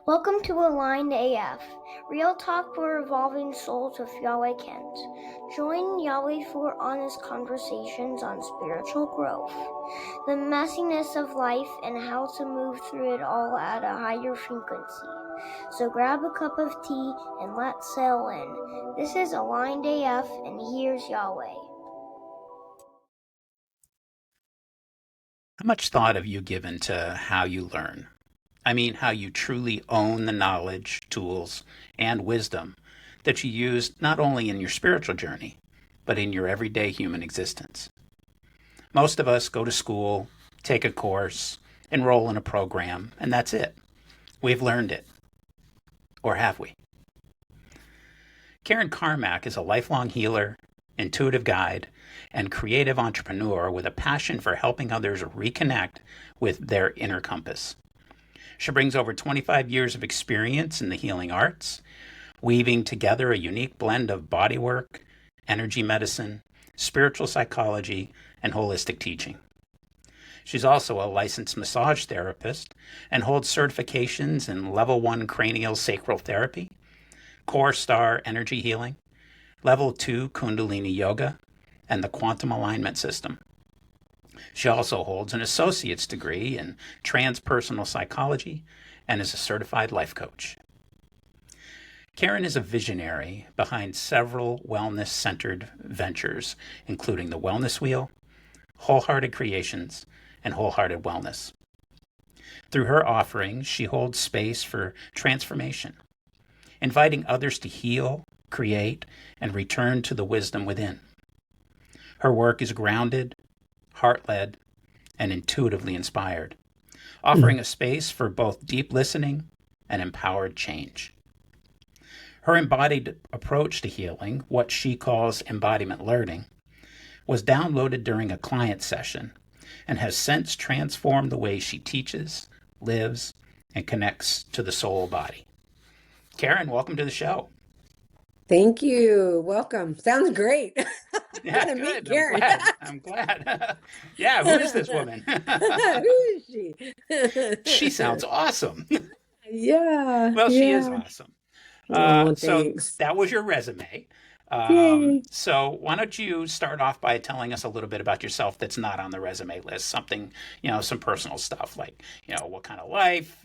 Welcome to Aligned AF, real talk for evolving souls with Yahweh Kent. Join Yahweh for honest conversations on spiritual growth, the messiness of life, and how to move through it all at a higher frequency. So grab a cup of tea and let's sail in. This is Aligned AF, and here's Yahweh. How much thought have you given to how you learn? I mean, how you truly own the knowledge, tools, and wisdom that you use not only in your spiritual journey, but in your everyday human existence. Most of us go to school, take a course, enroll in a program, and that's it. We've learned it. Or have we? Karen Carmack is a lifelong healer, intuitive guide, and creative entrepreneur with a passion for helping others reconnect with their inner compass. She brings over 25 years of experience in the healing arts, weaving together a unique blend of bodywork, energy medicine, spiritual psychology, and holistic teaching. She's also a licensed massage therapist and holds certifications in Level 1 cranial sacral therapy, Core Star energy healing, Level 2 Kundalini yoga, and the quantum alignment system. She also holds an associate's degree in transpersonal psychology and is a certified life coach. Karen is a visionary behind several wellness-centered ventures, including the Wellness Wheel, Wholehearted Creations, and Wholehearted Wellness. Through her offerings, she holds space for transformation, inviting others to heal, create, and return to the wisdom within. Her work is grounded, heart-led, and intuitively inspired, offering a space for both deep listening and empowered change. Her embodied approach to healing, what she calls embodiment learning, was downloaded during a client session and has since transformed the way she teaches, lives, and connects to the soul body. Karen, welcome to the show. Thank you. Welcome. Sounds great. Yeah, Gotta meet good. Karen. I'm glad. Yeah, who is this woman? Who is she? She sounds awesome. Yeah. Well, she is awesome. Oh, So thanks. that was your resume. Yay. So why don't you start off by telling us a little bit about yourself that's not on the resume list? Something, some personal stuff like, what kind of life,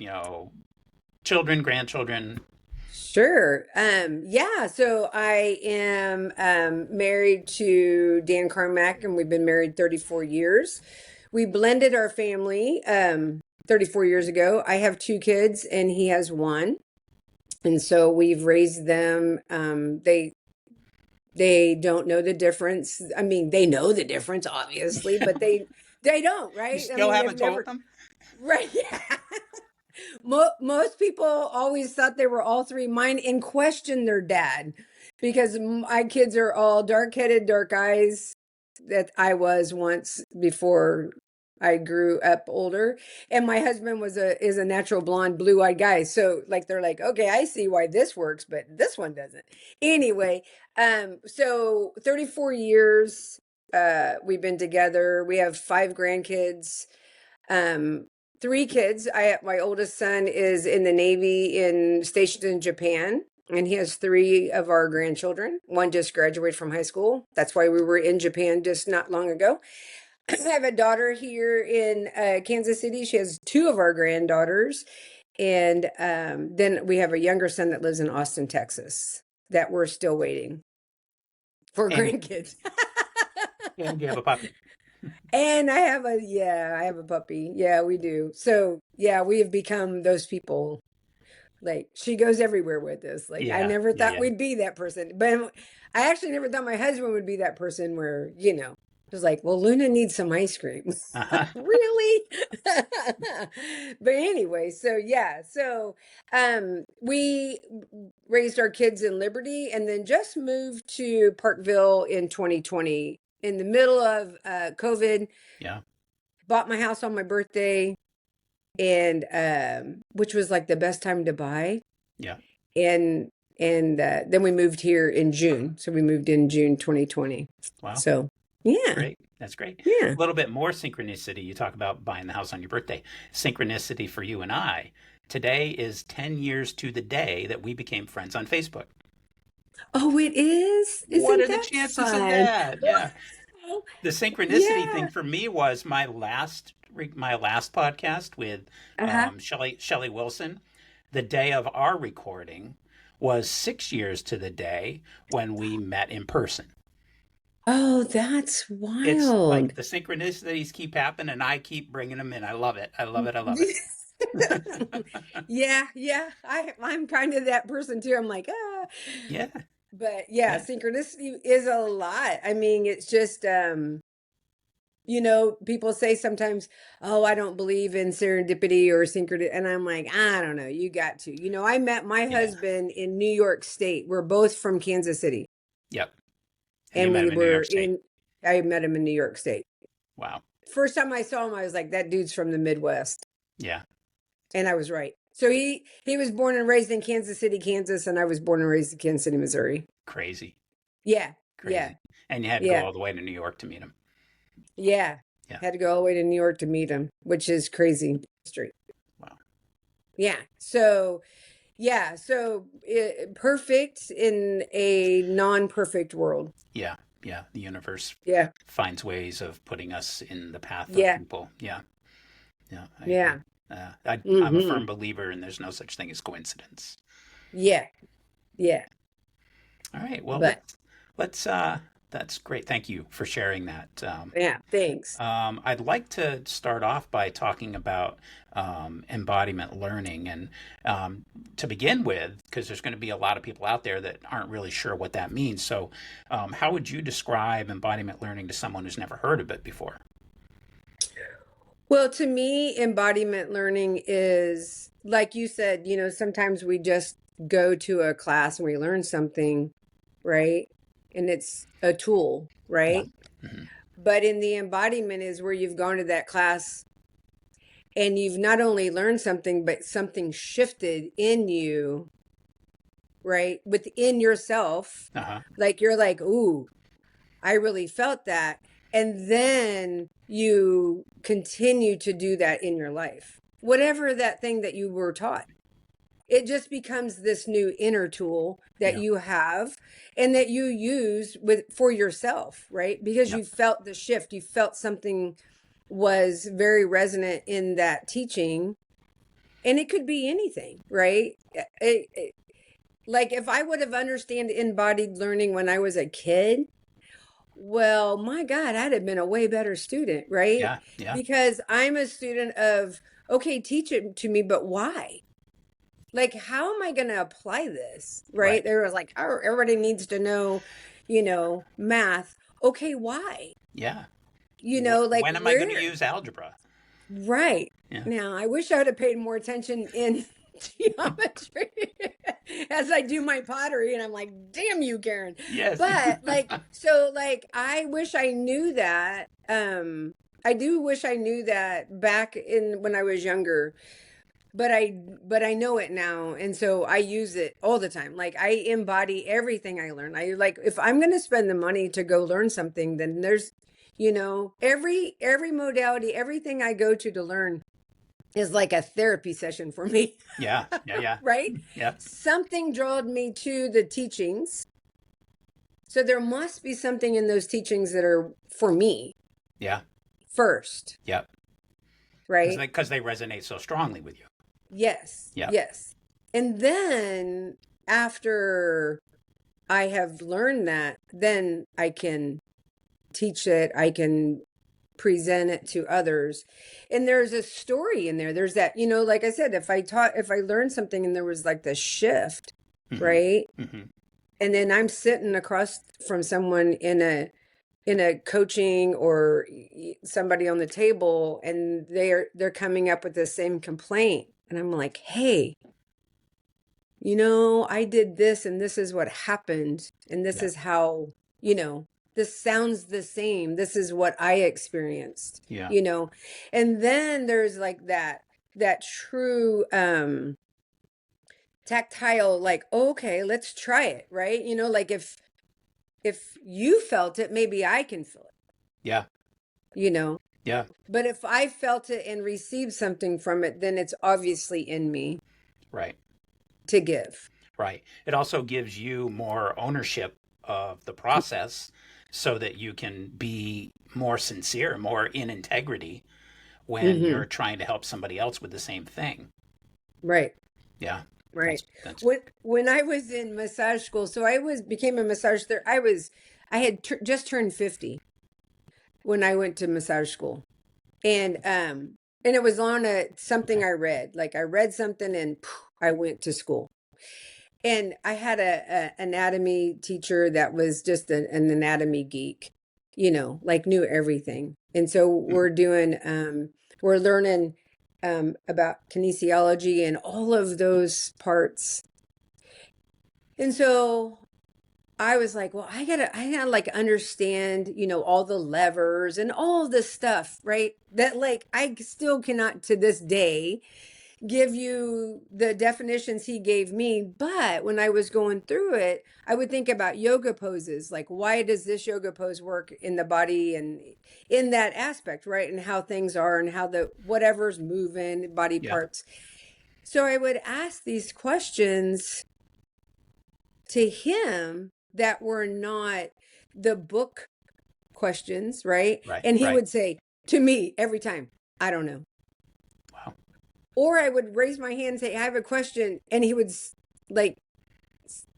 children, grandchildren. Sure. Yeah, so I am married to Dan Carmack, and we've been married 34 years. We blended our family 34 years ago. I have 2 kids and he has 1. And so we've raised them. They don't know the difference. I mean, they know the difference, obviously, but they don't, right? You still haven't told them? Right. Yeah. Most people always thought they were all 3 mine and questioned their dad because my kids are all dark-headed, dark eyes that I was once before I grew up older, and my husband is a natural blonde, blue-eyed guy. So they're like, okay, I see why this works, but this one doesn't. Anyway, so 34 years we've been together. We have 5 grandkids, 3 kids. My oldest son is in the Navy stationed in Japan. And he has 3 of our grandchildren. 1 just graduated from high school. That's why we were in Japan just not long ago. I have a daughter here in Kansas City. She has 2 of our granddaughters. And then we have a younger son that lives in Austin, Texas, that we're still waiting for grandkids. And you have a puppy. And I have a puppy. Yeah, we do. So yeah, we have become those people. Like, she goes everywhere with us. Like, I never thought we'd be that person. But I actually never thought my husband would be that person where, it was like, well, Luna needs some ice cream. Really? But anyway, so yeah. So we raised our kids in Liberty and then just moved to Parkville in 2020 in the middle of COVID. Yeah. Bought my house on my birthday. And which was like the best time to buy. Yeah. And then we moved here in June. So we moved in June 2020. Wow. So yeah. Great. That's great. Yeah. A little bit more synchronicity. You talk about buying the house on your birthday. Synchronicity for you and I Today is 10 years to the day that we became friends on Facebook. Oh, it is? What Isn't are the that chances of fun? that? Yeah. Oh, The synchronicity thing yeah. for me was my last podcast with Uh-huh. Shelley Wilson. The day of our recording was 6 years to the day when we met in person. Oh, that's It's like wild. the synchronicities keep happening, and I keep bringing them in. I love it. I love it. I love it. Yeah, yeah. I'm kind of that person too. I'm like, ah. Yeah, But yeah, yeah, synchronicity is a lot. I mean, it's just people say sometimes, "Oh, I don't believe in serendipity or synchronicity." And I'm like, "I don't know, you got to." I met my yeah. husband in New York State. We're both from Kansas City, Yep. And you and met we him in New were York State. in I met him in New York State. Wow. First time I saw him, I was like, "That dude's from the Midwest." Yeah. And I was right. So he was born and raised in Kansas City, Kansas, and I was born and raised in Kansas City, Missouri. Crazy. Yeah, yeah, Crazy. And you had to go yeah, all the way to New York to meet him. yeah. Yeah. Had to go all the way to New York to meet him, which is crazy. Street. Wow. Yeah. So yeah. So perfect in a non-perfect world. Yeah. Yeah. The universe Yeah. finds ways of putting us in the path of Yeah. people. Yeah. Yeah. I agree. Yeah. I'm a Mm-hmm. firm believer, and there's no such thing as coincidence. Yeah. Yeah. All right. Well, But that's great. Thank you for sharing that. yeah. Thanks. I'd like to start off by talking about embodiment learning. And to begin with, because there's going to be a lot of people out there that aren't really sure what that means. So, how would you describe embodiment learning to someone who's never heard of it before? Well, to me, embodiment learning is like you said, sometimes we just go to a class and we learn something, right? And it's a tool, Yeah. right? Hmm. But in the embodiment is where you've gone to that class and you've not only learned something, but something shifted in you, right? Within yourself. Uh-huh. Like you're like, ooh, I really felt that. And then you continue to do that in your life. Whatever that thing that you were taught, it just becomes this new inner tool that Yeah. you have and that you use for yourself, right? Because Yeah. you felt the shift, you felt something was very resonant in that teaching. And it could be anything, right? Like if I would have understood embodied learning when I was a kid, well, my God, I'd have been a way better student, right? Yeah. Yeah. Because I'm a student of, okay, teach it to me, but why? Like, how am I going to apply this? Right? Right. There was like, oh, everybody needs to know, math. Okay, why? Yeah. Like When am I going to where? use algebra? Right. Yeah. Now, I wish I would have paid more attention in geometry as I do my pottery. And I'm like, damn you, Karen. Yes. But I wish I knew that. I do wish I knew that back in when I was younger, but I know it now. And so I use it all the time. Like I embody everything I learn. I like, if I'm going to spend the money to go learn something, then there's, every modality, everything I go to learn is like a therapy session for me. Yeah. Yeah. Yeah. Right? Yeah. Something drawed me to the teachings. So there must be something in those teachings that are for me Yeah. first, Yeah. right? Because they resonate so strongly with you. Yes. Yeah. Yes. And then after I have learned that, then I can teach it. I can present it to others. And there's a story in there. There's that, like I said, if I learned something and there was like the shift, Hmm. right? Hmm. And then I'm sitting across from someone in a coaching or somebody on the table and they're coming up with the same complaint. And I'm like, hey, I did this and this is what happened. And this Yeah. is how, this sounds the same. This is what I experienced, Yeah. And then there's like that true tactile, like, okay, let's try it, right? Like if you felt it, maybe I can feel it, Yeah. you know? Yeah. But if I felt it and received something from it, then it's obviously in me Right. to give. Right. It also gives you more ownership of the process so that you can be more sincere, more in integrity when Mm-hmm. you're trying to help somebody else with the same thing. Right. Yeah. Right. That's When I was in massage school, so became a massage therapist. I had just turned 50 when I went to massage school. And it was on something okay. I read. Like I read something and I went to school. And I had a anatomy teacher that was just an anatomy geek, like knew everything. And so we're learning about kinesiology and all of those parts. And so I was like, well, I gotta like understand, all the levers and all this stuff, right? That like I still cannot to this day give you the definitions he gave me. But when I was going through it, I would think about yoga poses, like why does this yoga pose work in the body and in that aspect, right? And how things are and how the whatever's moving, body Yeah. parts. So I would ask these questions to him that were not the book questions, right? Right. And he Right. would say to me every time, I don't know. Wow. Or I would raise my hand and say, I have a question. And he would like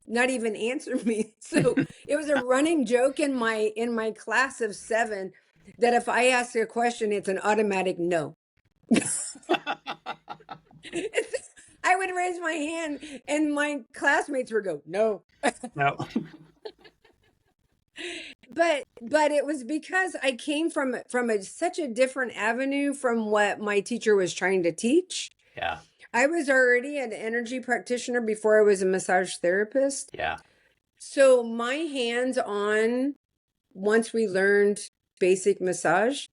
not even answer me. So it was a running joke in my class of 7 that if I ask a question, it's an automatic no. I would raise my hand and my classmates would go, no. No. But it was because I came from such a different avenue from what my teacher was trying to teach. Yeah. I was already an energy practitioner before I was a massage therapist. Yeah. So my hands on, once we learned basic massage,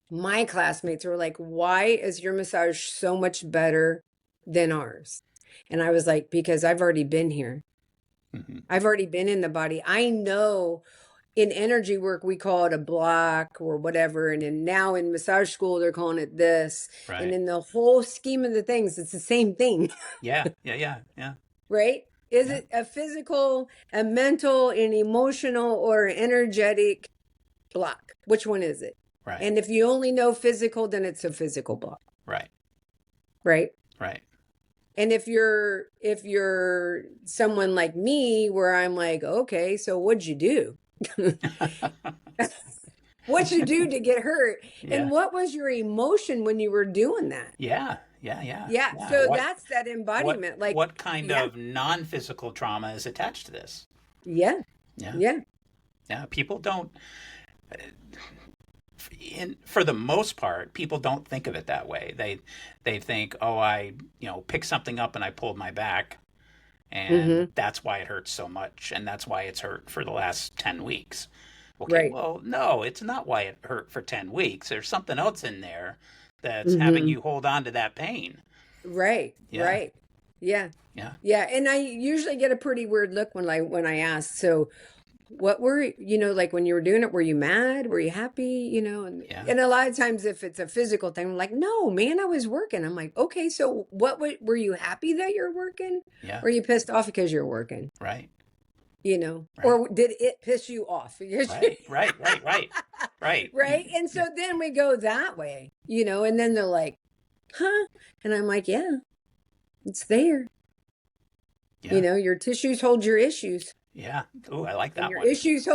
my classmates were like, why is your massage so much better than ours? And I was like, because I've already been here. Mm-hmm. I've already been in the body. I know in energy work, we call it a block or whatever. And then now in massage school, they're calling it this. And Right. in the whole scheme of the things, it's the same thing, Yeah. Yeah. Yeah. Yeah. right? Is Yeah. it a physical, a mental, an emotional, or an energetic block? Which one is it? Right. And if you only know physical, then it's a physical block, Right. right? Right. And if you're someone like me, where I'm like, okay, so what'd you do? What'd you do to get hurt? Yeah. And what was your emotion when you were doing that? Yeah. Yeah. Yeah. Yeah. Yeah. So What that's that what embodiment. Like, what kind yeah, of non-physical trauma is attached to this? yeah, Yeah. yeah. Yeah. People don't for the most part, people don't think of it that way. They think, oh, I picked something up and I pulled my back, and Mm-hmm. that's why it hurts so much, and that's why it's hurt for the last 10 weeks. Okay, Right. well, no, it's not why it hurt for 10 weeks. There's something else in there that's having Mm-hmm. you hold on to that pain. Right. Yeah, Right. Yeah. yeah, Yeah. And I usually get a pretty weird look when I ask, so what were, like when you were doing it, were you mad? Were you happy? yeah, And a lot of times if it's a physical thing, I'm like, no, man, I was working. I'm like, okay, so were you happy that you're working? yeah. Or are you pissed off because you're working? Right, right, Or did it piss you off? right, right, right, right, right. Right. And so then we go that way, and then they're like, huh? And I'm like, yeah, it's there. Yeah, Your tissues hold your issues. yeah. Oh, I like And that one. your issues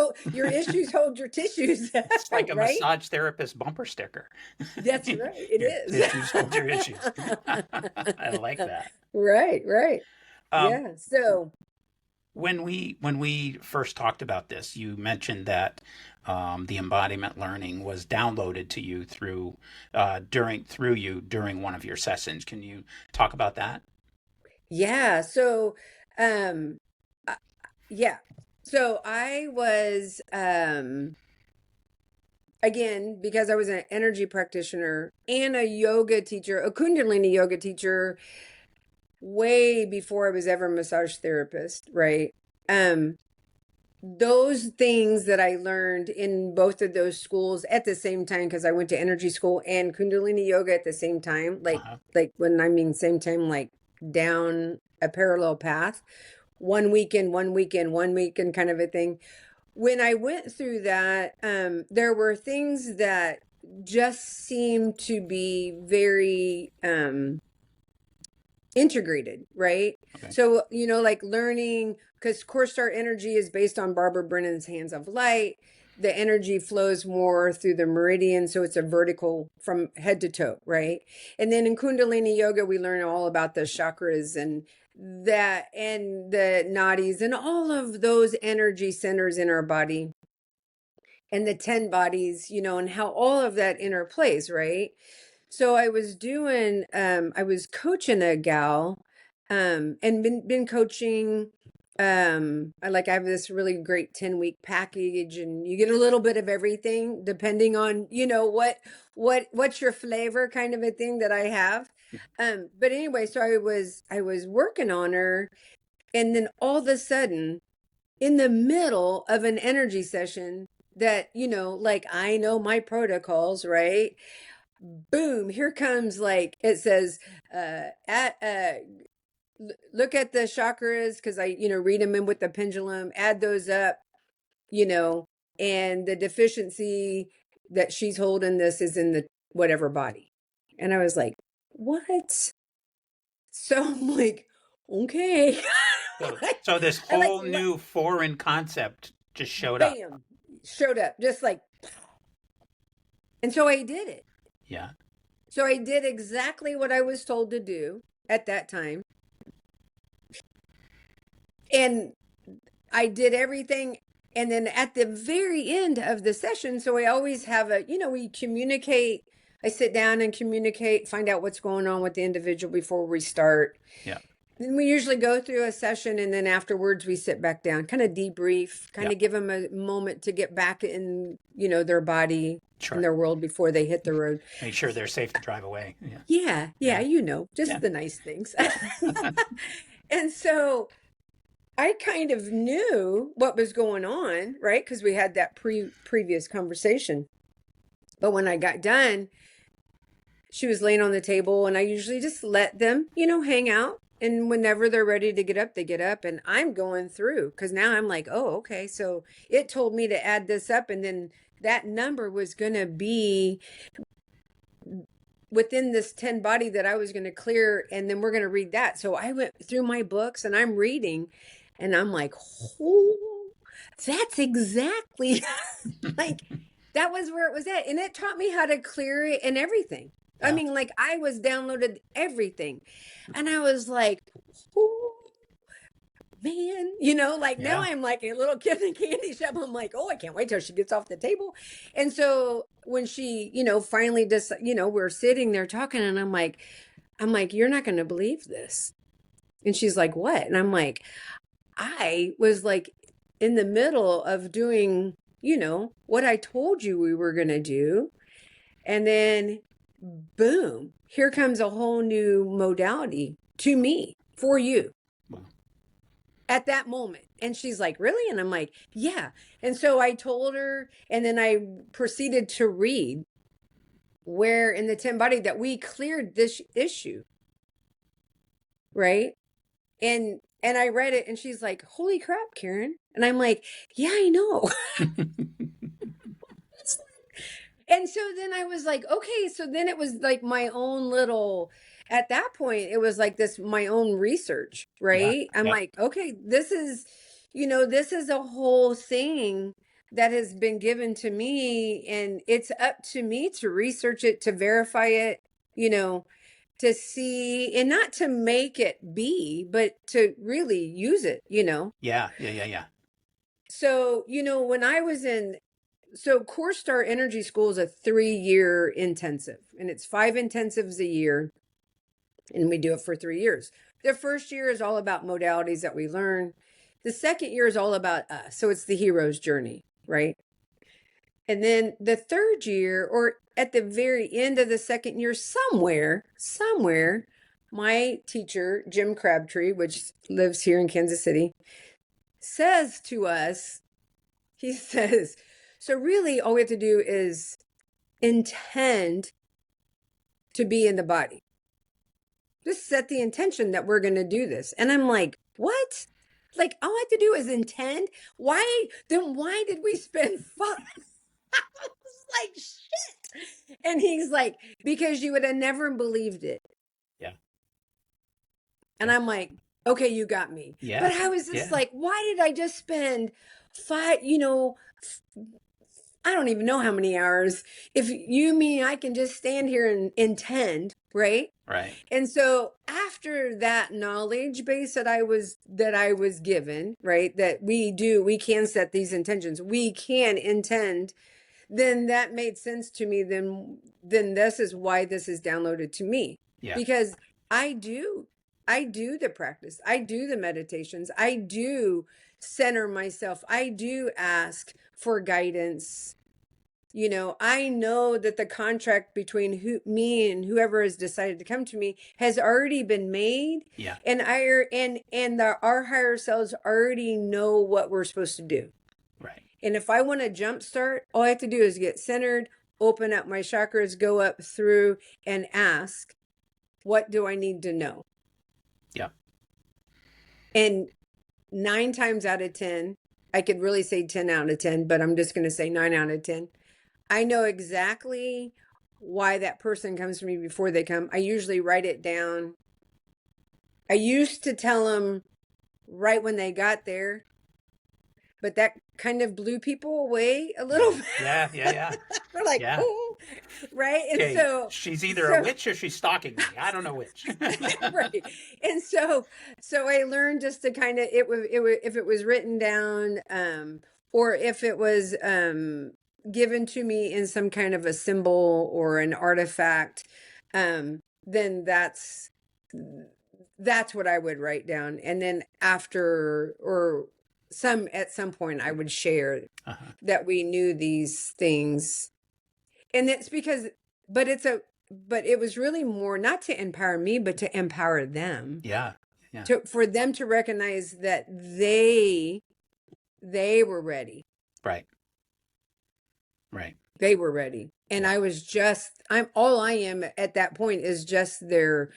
hold your tissues. It's like a Right? massage therapist bumper sticker. That's right. It Your is. issues hold your issues. I like that. Right, right. Um, Yeah. So, when we first talked about this, you mentioned that the embodiment learning was downloaded to you during one of your sessions. Can you talk about that? yeah. So, um uh, yeah. So I was again, because I was an energy practitioner and a yoga teacher, a Kundalini yoga teacher way before I was ever a massage therapist, right? Um those things that I learned in both of those schools at the same time, because I went to energy school and Kundalini yoga at the same time, like when I mean same time, like down a parallel path, one weekend, one weekend, one weekend kind of a thing. When I went through that, there were things that just seemed to be very integrated, right? Okay. So, like learning, because Core Start Energy is based on Barbara Brennan's Hands of Light. The energy flows more through the meridian, so it's a vertical from head to toe, right? And then in Kundalini Yoga, we learn all about the chakras and that, and the nadis, and all of those energy centers in our body, and the 10 bodies, and how all of that interplays, right? So I was coaching a gal, and been coaching. I have this really great 10-week package, and you get a little bit of everything depending on, what's your flavor kind of a thing that I have. But anyway, so I was working on her, and then all of a sudden, in the middle of an energy session that, like I know my protocols, right? Boom, here comes, like it says, look at the chakras, because I, read them in with the pendulum, add those up, and the deficiency that she's holding this is in the whatever body. And I was like, what? So I'm like, okay. So this whole new foreign concept just showed up. Bam, showed up, just like, and so I did it. Yeah. So I did exactly what I was told to do at that time. And I did everything. And then at the very end of the session, so I always have we communicate. I sit down and communicate, find out what's going on with the individual before we start. Yeah. Then we usually go through a session, and then afterwards we sit back down, kind of debrief, kind of give them a moment to get back in, their body, in their world before they hit the road. Make sure they're safe to drive away. Yeah. The nice things. And so I kind of knew what was going on, right? Because we had that previous conversation. But when I got done, she was laying on the table, and I usually just let them, hang out. And whenever they're ready to get up, they get up. And I'm going through, because now I'm like, oh, okay. So it told me to add this up. And then that number was going to be within this 10 body that I was going to clear. And then we're going to read that. So I went through my books and I'm reading, and I'm like, oh, that's exactly like, that was where it was at. And it taught me how to clear it and everything. Yeah. I mean, like, I was downloaded everything, and I was like, oh, man, now I'm like a little kid in a candy shop. I'm like, oh, I can't wait till she gets off the table. And so when she, finally just, we're sitting there talking, and I'm like, you're not going to believe this. And she's like, what? And I'm like, I was like in the middle of doing, what I told you we were going to do. And then boom, here comes a whole new modality to me, for you. Wow. At that moment. And she's like, really? And I'm like, yeah. And so I told her, and then I proceeded to read where in the 10 body that we cleared this issue. Right? And I read it, and she's like, holy crap, Karen. And I'm like, yeah, I know. And so then I was like, okay, so then it was like my own little, at that point, it was like this, my own research, right? I'm like, okay, this is a whole thing that has been given to me, and it's up to me to research it, to verify it, to see, and not to make it be, but to really use it, Yeah. So, when I was so Core Start Energy School is a 3-year intensive, and it's 5 intensives a year, and we do it for 3 years. The first year is all about modalities that we learn. The second year is all about us. So it's the hero's journey, right? And then the third year, or at the very end of the second year, somewhere, my teacher, Jim Crabtree, which lives here in Kansas City, says to us, he says, so really all we have to do is intend to be in the body. Just set the intention that we're going to do this. And I'm like, what? Like, all I have to do is intend? Why? Then why did we spend fun? I was like, shit. And he's like, because you would have never believed it. Yeah. And I'm like, okay, you got me. Yeah. But I was just like, why did I just spend I don't even know how many hours. If you mean I can just stand here and intend, right? Right. And so after that knowledge base that I was given, right, that we can set these intentions, we can intend, then that made sense to me. Then this is why this is downloaded to me. Yeah. Because I do the practice. I do the meditations. I do center myself. I do ask for guidance. I know that the contract between me and whoever has decided to come to me has already been made. Yeah. And our higher selves already know what we're supposed to do. Right. And if I want to jumpstart, all I have to do is get centered, open up my chakras, go up through, and ask, what do I need to know? Yeah. And 9 times out of 10, I could really say 10 out of 10, but I'm just going to say 9 out of 10. I know exactly why that person comes to me before they come. I usually write it down. I used to tell them right when they got there, but that kind of blew people away a little bit. Yeah. They're like, Yeah. oh, right? And Okay. so She's either a witch or she's stalking me. I don't know which. right. And so I learned just to kind of if it was written down, or if it was given to me in some kind of a symbol or an artifact, then that's what I would write down. And then after, or at some point I would share that we knew these things. And it's because, but it was really more not to empower me, but to empower them. Yeah. For them to recognize that they were ready. Right. They were ready. And all I am at that point is just their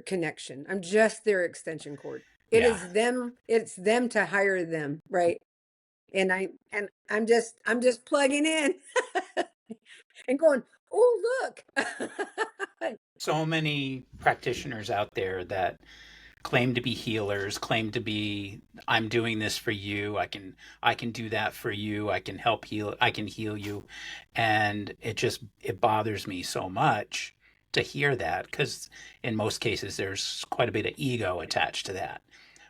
connection. I'm just their extension cord. It's them to hire them, right? And I'm just plugging in and going, oh, look. So many practitioners out there that claim to be healers, claim to be, I'm doing this for you, I can do that for you, I can heal you. And it bothers me so much to hear that, because in most cases there's quite a bit of ego attached to that.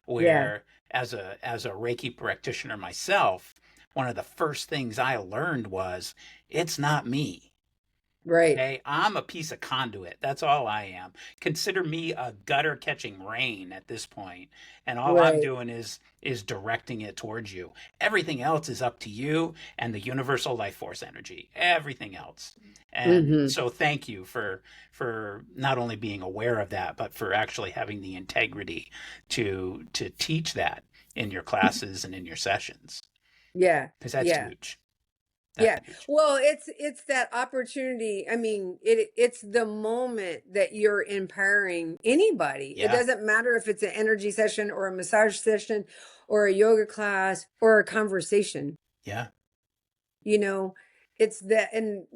Where as a Reiki practitioner myself, one of the first things I learned was, it's not me. Right. Okay, I'm a piece of conduit. That's all I am. Consider me a gutter catching rain at this point, and all I'm doing is directing it towards you. Everything else is up to you and the universal life force energy. Everything else. And so thank you for not only being aware of that, but for actually having the integrity to teach that in your classes and in your sessions. Yeah. Because that's huge. Well, it's that opportunity. I mean, it's the moment that you're empowering anybody. It doesn't matter if it's an energy session or a massage session or a yoga class or a conversation. Yeah. It's that, and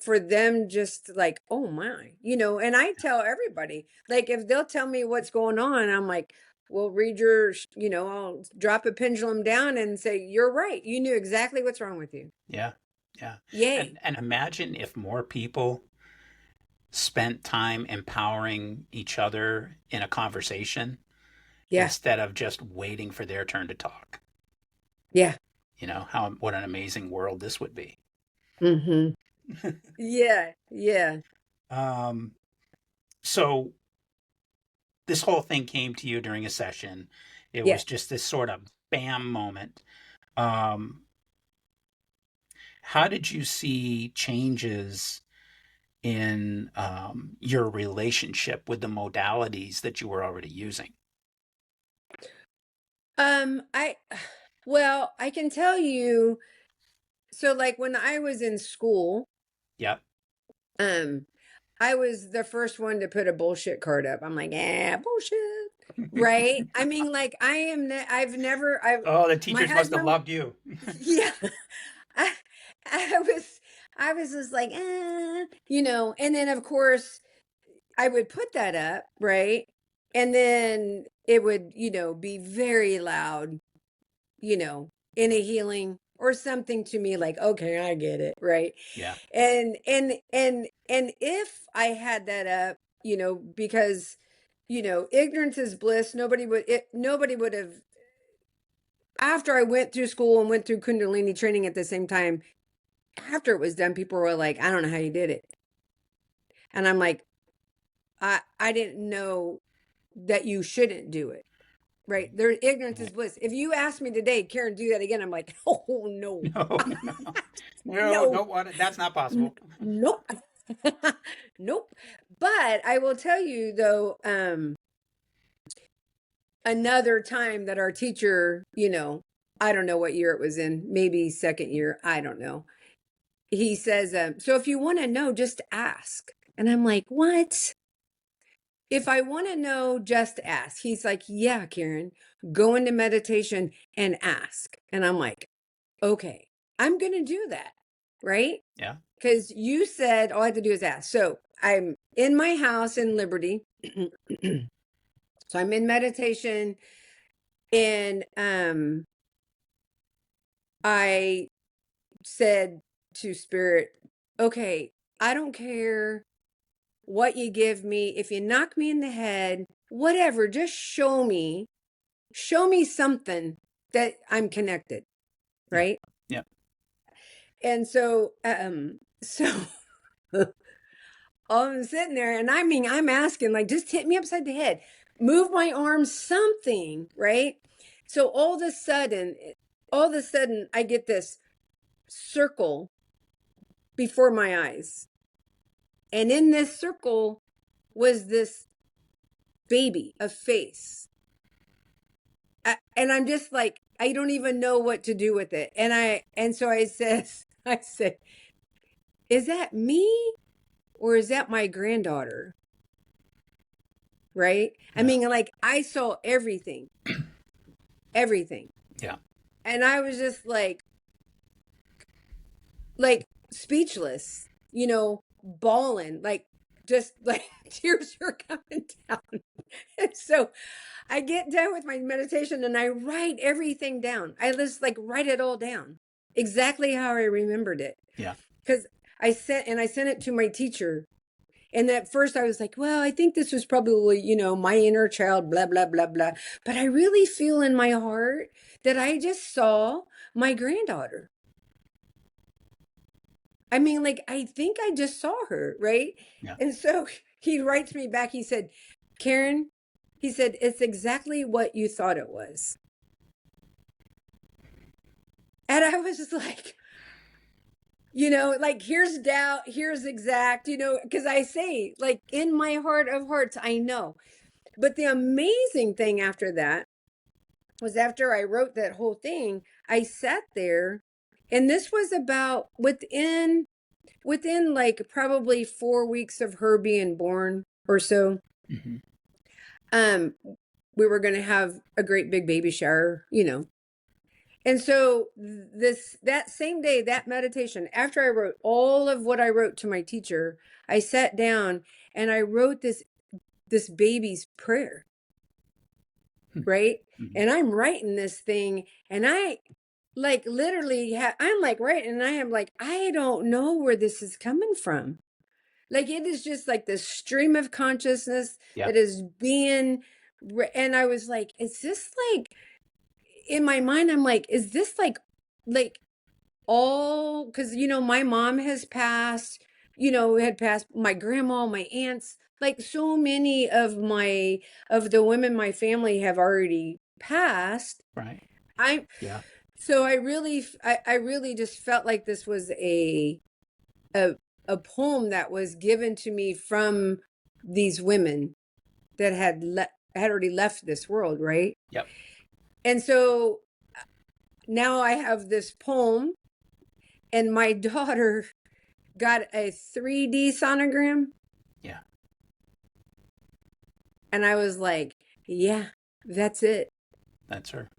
for them just like, oh my, and I tell everybody, like, if they'll tell me what's going on, I'm like, well, read I'll drop a pendulum down and say, you're right. You knew exactly what's wrong with you. Yeah. Yay. And imagine if more people spent time empowering each other in a conversation instead of just waiting for their turn to talk. Yeah. What an amazing world this would be. Yeah. So this whole thing came to you during a session. It was just this sort of bam moment. How did you see changes in your relationship with the modalities that you were already using? Well, I can tell you, so like when I was in school, Yep. I was the first one to put a bullshit card up. I'm like, bullshit. Right? I mean, like Oh, the my teachers must have husband, loved you. yeah. I, I was just like, and then of course I would put that up, right? And then it would, be very loud, in a healing or something to me like, okay, I get it, right? Yeah. And if I had that up, because ignorance is bliss, nobody would have, after I went through school and went through Kundalini training at the same time, after it was done, people were like, I don't know how you did it. And I'm like, I didn't know that you shouldn't do it. Right. Their ignorance is bliss. If you ask me today, Karen, do that again, I'm like, oh no. No, that's not possible. Nope. Nope. But I will tell you though, another time that our teacher, I don't know what year it was in, maybe second year, I don't know. He says, so if you want to know, just ask. And I'm like, what? If I want to know, just ask. He's like, yeah, Karen, go into meditation and ask. And I'm like, okay, I'm going to do that. Right? Yeah. Because you said all I have to do is ask. So I'm in my house in Liberty. So I'm in meditation and I said to Spirit, okay, I don't care what you give me. If you knock me in the head, whatever, just show me something that I'm connected. Right. Yeah. And so, I'm sitting there and I mean, I'm asking, like, just hit me upside the head, move my arms, something. Right. So all of a sudden, I get this circle before my eyes. And in this circle was this baby, a face. And I'm just like, I don't even know what to do with it. And so I said, is that me or is that my granddaughter? Right? Yeah. I mean, like I saw everything. Yeah. And I was just like speechless, bawling, like just like tears are coming down. And so I get done with my meditation and I write everything down. I just like write it all down exactly how I remembered it. Yeah. Because I sent it to my teacher. And at first I was like, well, I think this was probably, my inner child, blah, blah, blah, blah. But I really feel in my heart that I just saw my granddaughter. I mean, like, I think I just saw her, right? Yeah. And so he writes me back. He said, Karen, he said, it's exactly what you thought it was. And I was just like, like, here's doubt, here's exact, because I say, like, in my heart of hearts, I know. But the amazing thing after that was after I wrote that whole thing, I sat there, and this was about within like probably 4 weeks of her being born or so. Mm-hmm. We were going to have a great big baby shower, And so that same day, that meditation, after I wrote all of what I wrote to my teacher, I sat down and I wrote this baby's prayer. Right. Mm-hmm. And I'm writing this thing and I like literally I'm like writing and I am like, I don't know where this is coming from. Like it is just like this stream of consciousness that is being, and I was like, is this like, in my mind, I'm like, is this like all, because, my mom has passed, had passed, my grandma, my aunts, like so many of the women in my family have already passed. Right. So I really just felt like this was a poem that was given to me from these women that had already left this world. Right. Yep. And so now I have this poem, and my daughter got a 3D sonogram. Yeah. And I was like, yeah, that's it. That's her.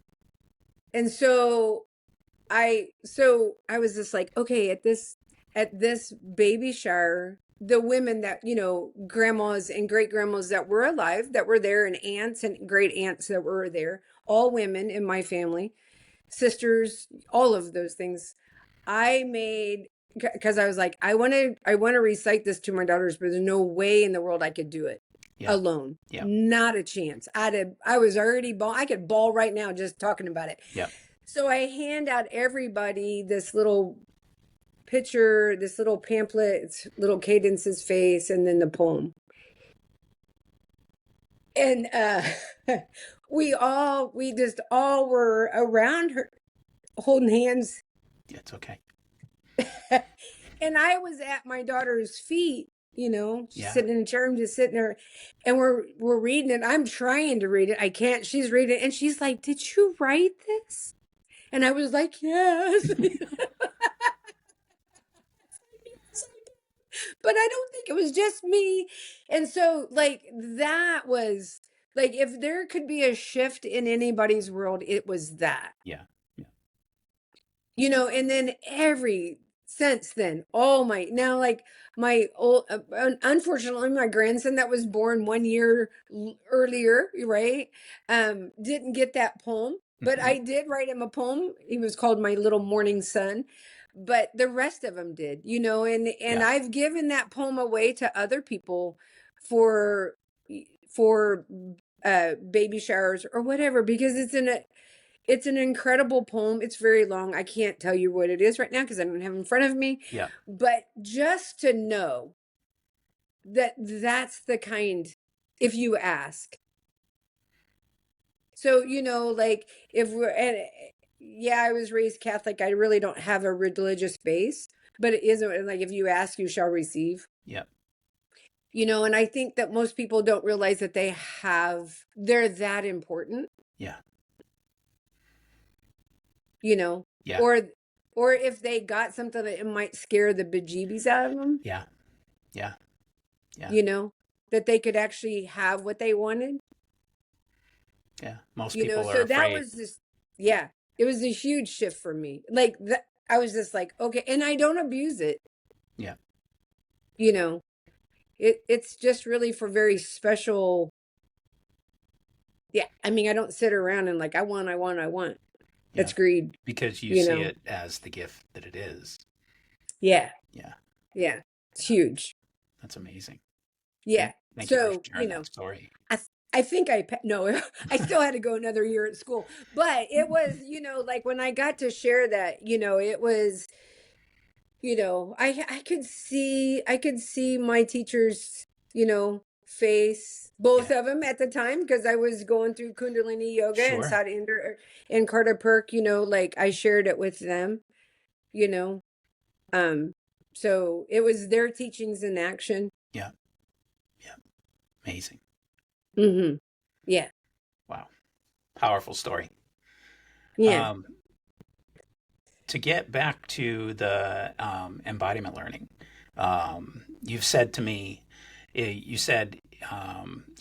And so I was just like, okay, at this baby shower, the women that, grandmas and great grandmas that were alive, that were there, and aunts and great aunts that were there, all women in my family, sisters, all of those things. I made, because I was like, I want to recite this to my daughters, but there's no way in the world I could do it alone. Yeah. Not a chance. I was already I could bawl right now just talking about it. Yeah. So I hand out everybody this little picture, this little pamphlet, it's little Cadence's face, and then the poem. And we just all were around her holding hands. Yeah, it's okay. And I was at my daughter's feet, Yeah. sitting in a chair. I'm just sitting there, and we're reading it. I'm trying to read it. I can't. She's reading it, and she's like, "Did you write this?" And I was like, "Yes." But I don't think it was just me. And so, like, that was like, if there could be a shift in anybody's world, it was that. Yeah. And then since then, now, like, my old, unfortunately, my grandson that was born 1 year earlier, right, didn't get that poem, but I did write him a poem. He was called My Little Morning Sun, but the rest of them did, and I've given that poem away to other people for baby showers or whatever, because it's an incredible poem. It's very long. I can't tell you what it is right now because I don't have it in front of me. Yeah. But just to know that that's the kind, if you ask. So, like, if we're, and yeah, I was raised Catholic. I really don't have a religious base, but it isn't like, if you ask, you shall receive. Yeah. And I think that most people don't realize that they're that important. Yeah. Yeah. Or if they got something that it might scare the bejeebies out of them. Yeah. Yeah. That they could actually have what they wanted. Yeah. Most people are so afraid. that was just, it was a huge shift for me. Like, I was just like, okay, and I don't abuse it. Yeah. It's just really for very special. Yeah. I mean, I don't sit around and like, I want. That's greed. Because you see it as the gift that it is. Yeah. Yeah. Yeah. It's huge. That's amazing. Yeah. Thank you for sharing that story. I think no, I still had to go another year at school, but it was, like, when I got to share that, it was, I could see my teacher's, face, both of them at the time, because I was going through Kundalini yoga and Sadhindra and Carter Perk, like, I shared it with them, so it was their teachings in action. Yeah. Yeah. Amazing. Mm-hmm. Yeah. Wow. Powerful story. Yeah. To get back to the embodiment learning, you've said to me, you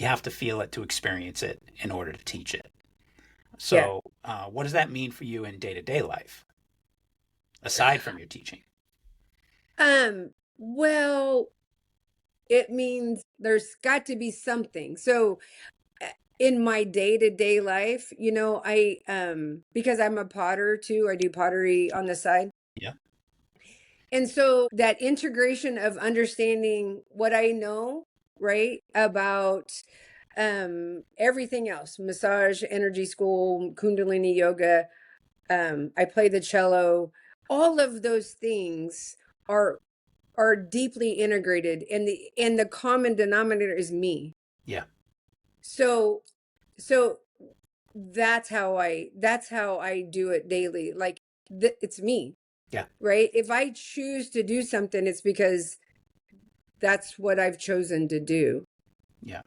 have to feel it to experience it in order to teach it. So what does that mean for you in day-to-day life, aside from your teaching? Well, it means there's got to be something. So in my day-to-day life, I because I'm a potter too, I do pottery on the side. Yeah. And so that integration of understanding what I know, right, about everything else, massage, energy school, Kundalini yoga, I play the cello, all of those things are deeply integrated, and the common denominator is me. Yeah. So that's how I do it daily. Like, it's me. Yeah. Right. If I choose to do something, it's because that's what I've chosen to do. Yeah.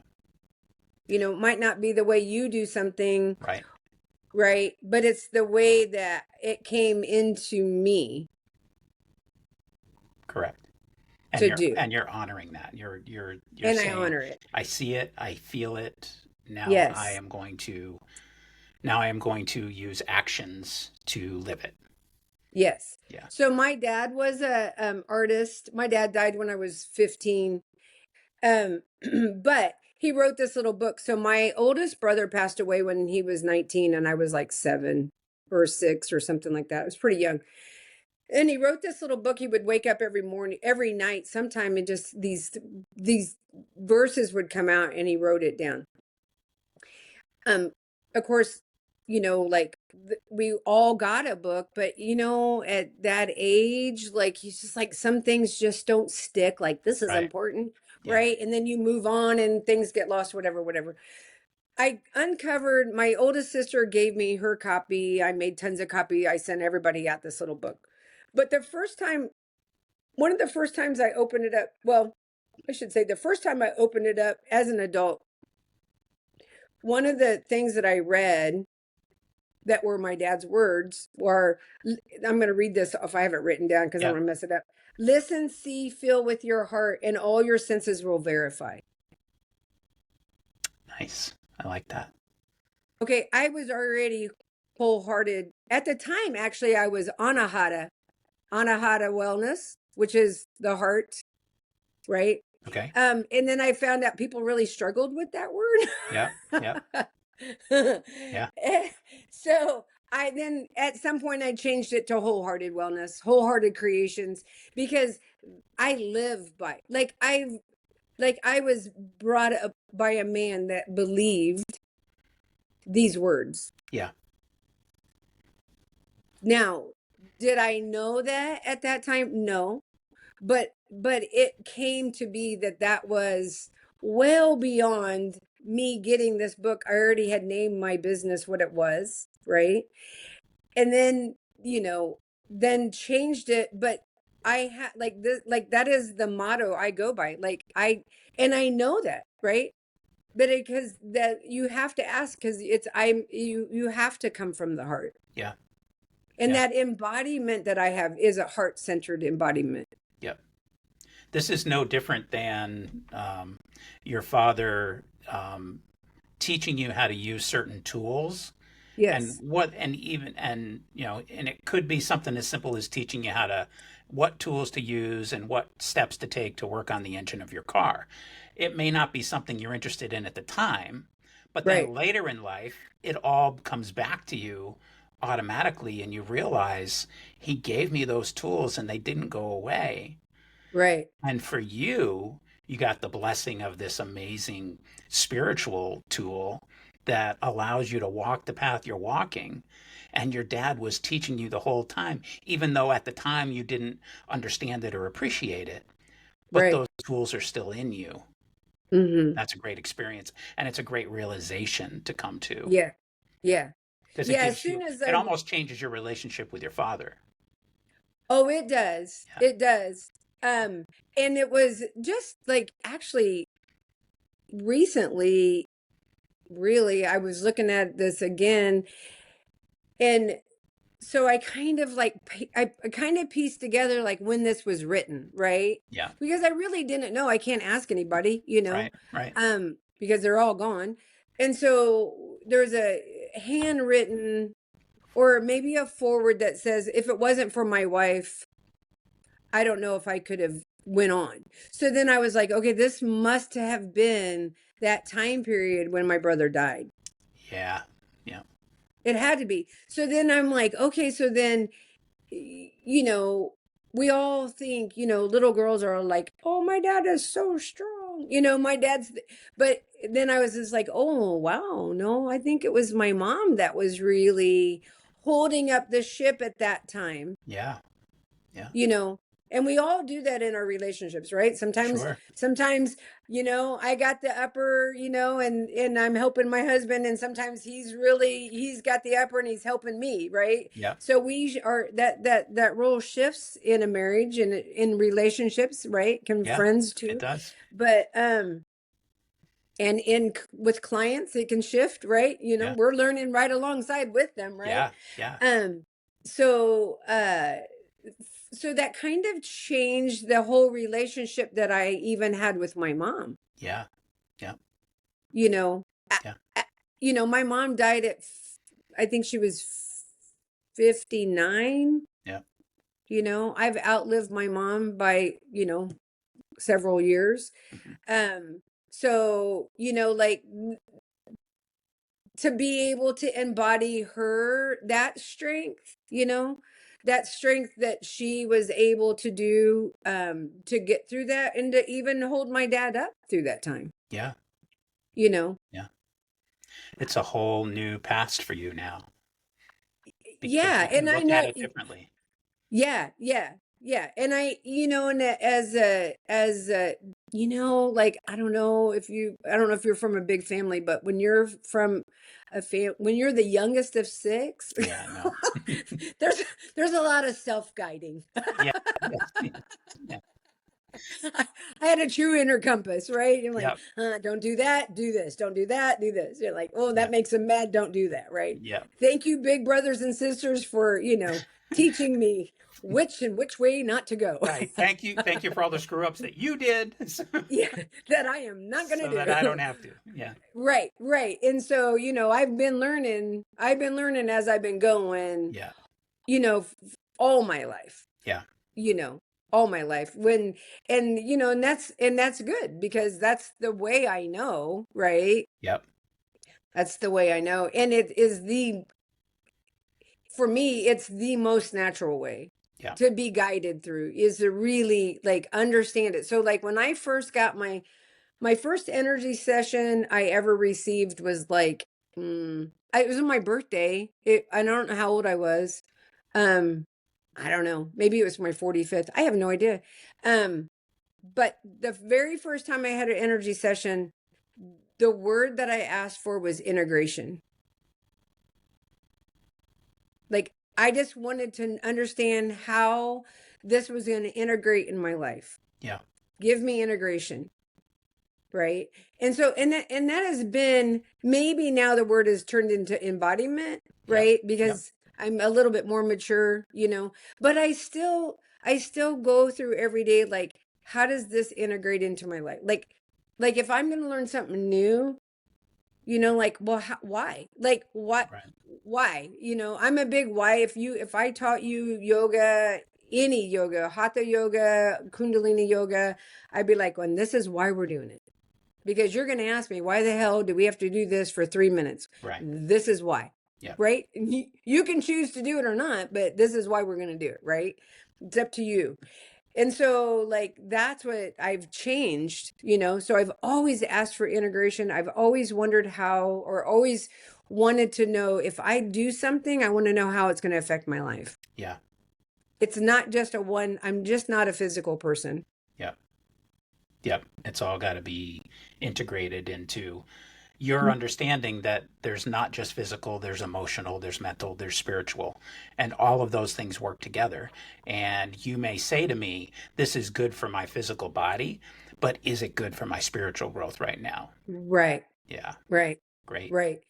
Might not be the way you do something. Right. right? But it's the way that it came into me Correct. And to do. you're honoring that. You're And I saying, honor it. I see it, I feel it. Now I Yes. am going to now I am going to use actions to live it. Yes. Yeah. So my dad was a artist. My dad died when I was 15. Um, but he wrote this little book. So my oldest brother passed away when he was 19 and I was like 7 or 6 or something like that. I was pretty young. And he wrote this little book. He would wake up every morning, every night, sometime, and just these verses would come out, and he wrote it down. Of course, like we all got a book, but at that age, like he's just like some things just don't stick. Like this is Right. important, Yeah. right? And then you move on, and things get lost, whatever, whatever. I uncovered. My oldest sister gave me her copy. I made tons of copy. I sent everybody out this little book. But one of the first times I opened it up, well, I should say the first time I opened it up as an adult, one of the things that I read that were my dad's words were, I'm going to read this if I have it written down because I Yeah. don't want to mess it up. Listen, see, feel with your heart, and all your senses will verify. Nice. I like that. Okay, I was already wholehearted. At the time, actually, I was anahata wellness, which is the heart, right? Okay. And then I found out people really struggled with that word. Yeah. Yeah. Yeah. So I then at some point I changed it to wholehearted wellness, wholehearted creations, because I live by I was brought up by a man that believed these words. Yeah. Now, did I know that at that time? No. But it came to be that was well beyond me getting this book. I already had named my business what it was, right? And then, then changed it, but I had like this, like that is the motto I go by. And I know that, right? But because that you have to ask, because you have to come from the heart. Yeah. And Yeah. that embodiment that I have is a heart-centered embodiment. Yep. This is no different than your father teaching you how to use certain tools, and Yes. and it could be something as simple as teaching you what tools to use and what steps to take to work on the engine of your car. It may not be something you're interested in at the time, but then Right. later in life it all comes back to you automatically, and you realize he gave me those tools and they didn't go away. Right. And for you, you got the blessing of this amazing spiritual tool that allows you to walk the path you're walking. And your dad was teaching you the whole time, even though at the time you didn't understand it or appreciate it. But Right. those tools are still in you. Mm-hmm. That's a great experience. And it's a great realization to come to, Yeah. Yeah. because Yeah. As soon as it almost changes your relationship with your father. oh, it does. Yeah. It does. And it was just like actually recently, really, I was looking at this again. And so I kind of I kind of pieced together like when this was written, right? Yeah. Because I really didn't know. I can't ask anybody, Right. Right. because they're all gone. And so there's a handwritten or maybe a forward that says, if it wasn't for my wife, I don't know if I could have went on. So then I was like, okay, this must have been that time period when my brother died. Yeah. Yeah. It had to be. So then I'm like, okay, so then, we all think, little girls are like, oh, my dad is so strong. My dad's, but then I was just like, oh, wow, no, I think it was my mom that was really holding up the ship at that time. Yeah. Yeah. And we all do that in our relationships, right? sometimes Sure. sometimes I got the upper, and I'm helping my husband, and sometimes he's got the upper and he's helping me, right? Yeah. So we are that role shifts in a marriage and in relationships, right? Can Yeah. friends It too. does. But and with clients, it can shift, right? You know, Yeah. we're learning right alongside with them, right? Yeah. So so that kind of changed the whole relationship that I even had with my mom. Yeah. You know, Yeah. you know, my mom died at I think she was 59. Yeah. You know, I've outlived my mom by, you know, several years. So, you know, like to be able to embody her, that strength, you know, that strength that she was able to do, to get through that, and to even hold my dad up through that time, Yeah. you know. Yeah. It's a whole new past for you now because Yeah, you and can I look at know. it differently. Yeah, and I, you know, and as a, you know, like I don't know if you're from a big family, but when you're from when you're the youngest of six, Yeah. No. there's there's a lot of self-guiding. Yeah. Yeah. I had a true inner compass, right? You're like, Yep. don't do that, do this, don't do that, do this. You're like, oh, that Yep. makes them mad, don't do that, right? Yep. Thank you, big brothers and sisters, for, you know, teaching me which way not to go. Right. Thank you. Thank you for all the screw ups that you did Yeah, that I am not going to so that I do. don't have to. Yeah. Right. And so, you know, I've been learning as I've been going, Yeah. you know, all my life. Yeah. You know, all my life. And you know, and that's good, because that's the way I know, right? Yep. That's the way I know. And it is for me, it's the most natural way Yeah. to be guided through, is to really like understand it. So like when I first got my first energy session I ever received was like, it was on my birthday. I don't know how old I was. Um, I don't know. Maybe it was my 45th. I have no idea. But the very first time I had an energy session, the word that I asked for was integration. Like, I just wanted to understand how this was going to integrate in my life. Yeah. Give me integration. Right. And so, and that has been, maybe now the word is turned into embodiment, right? Yep. Because I'm a little bit more mature, you know, but I still go through every day, like, how does this integrate into my life? Like if I'm going to learn something new, you know, like, well, why? Like, what? Right. Why? You know, I'm a big why. If I taught you yoga, any yoga, hatha yoga, kundalini yoga, I'd be like, well, this is why we're doing it. Because you're going to ask me, why the hell do we have to do this for 3 minutes? Right. This is why. Yeah. Right? You can choose to do it or not, but this is why we're going to do it. Right? It's up to you. And so, like, that's what I've changed, you know? So I've always asked for integration. I've always wondered how, or always wanted to know, if I do something, I want to know how it's going to affect my life. Yeah. It's not just I'm just not a physical person. Yep. Yep. It's all got to be integrated into your understanding that there's not just physical, there's emotional, there's mental, there's spiritual, and all of those things work together. And you may say to me, this is good for my physical body, but is it good for my spiritual growth right now? Right. Yeah. Right. Great. Right.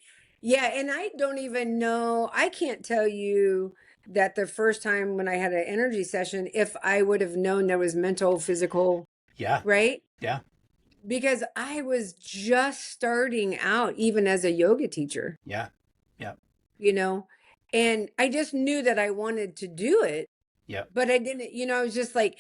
Yeah. And I don't even know, I can't tell you that the first time when I had an energy session, if I would have known there was mental, physical, Yeah. right? Yeah. Because I was just starting out, even as a yoga teacher. Yeah. Yeah. You know, and I just knew that I wanted to do it. Yep. But I didn't, you know, I was just like,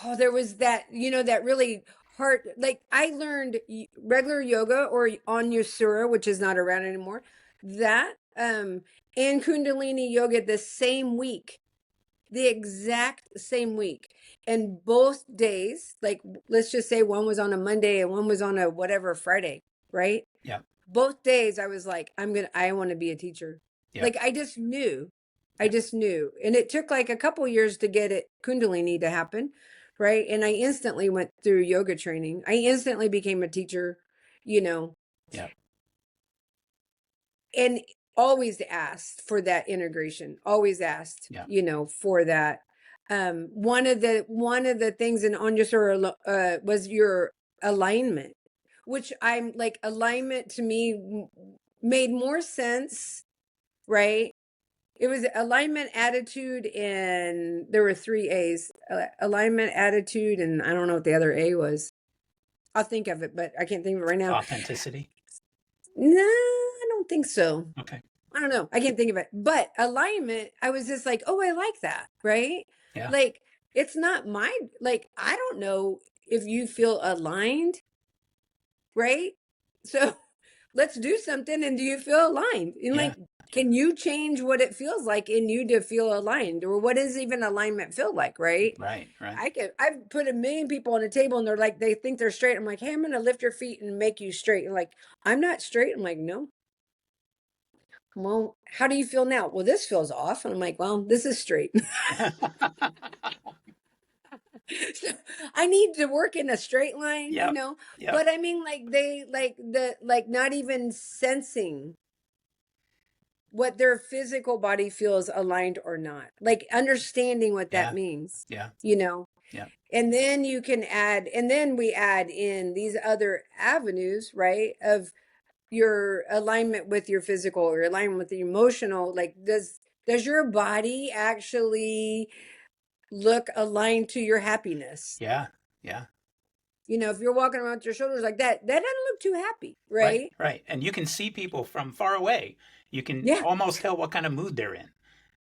oh, there was that, you know, that really hard, like I learned regular yoga, or on Yusura, which is not around anymore, that, and Kundalini yoga the same week, the exact same week. And both days, like, let's just say one was on a Monday and one was on a whatever Friday, right? Yeah. Both days I was like, I want to be a teacher. Yeah. Like, I just knew. And it took like a couple years to get it Kundalini to happen, right? And I instantly went through yoga training. I instantly became a teacher, you know. Yeah. And always asked for that integration. Always asked, Yeah. you know, for that. One of the things in Anjasura was your alignment. which I'm like, alignment to me made more sense, right? It was alignment, attitude, and there were three A's: alignment, attitude, and I don't know what the other A was. I'll think of it, but I can't think of it right now. Authenticity. No, I don't think so. Okay. I don't know. I can't think of it. But alignment, I was just like, oh, I like that, right? Yeah. Like, it's not my, like, I don't know if you feel aligned, right? So let's do something. And do you feel aligned? And Yeah. like, can you change what it feels like in you to feel aligned? Or what does even alignment feel like, right? Right. Right. I've put a million people on a table and they're like, they think they're straight. I'm like, hey, I'm going to lift your feet and make you straight. And like, I'm not straight. I'm like, no. Well, how do you feel now? Well, this feels off. And I'm like, well, this is straight. So I need to work in a straight line, Yep. Yep. But I mean, like, they like not even sensing what their physical body feels aligned or not, like understanding what that means, Yeah. Yeah. And then you can add, and then we add in these other avenues, right? Of your alignment with your physical, or alignment with the emotional. Like, does your body actually look aligned to your happiness? Yeah. Yeah. If you're walking around with your shoulders like that doesn't look too happy, Right. right? Right. And you can see people from far away. You can Yeah. almost tell what kind of mood they're in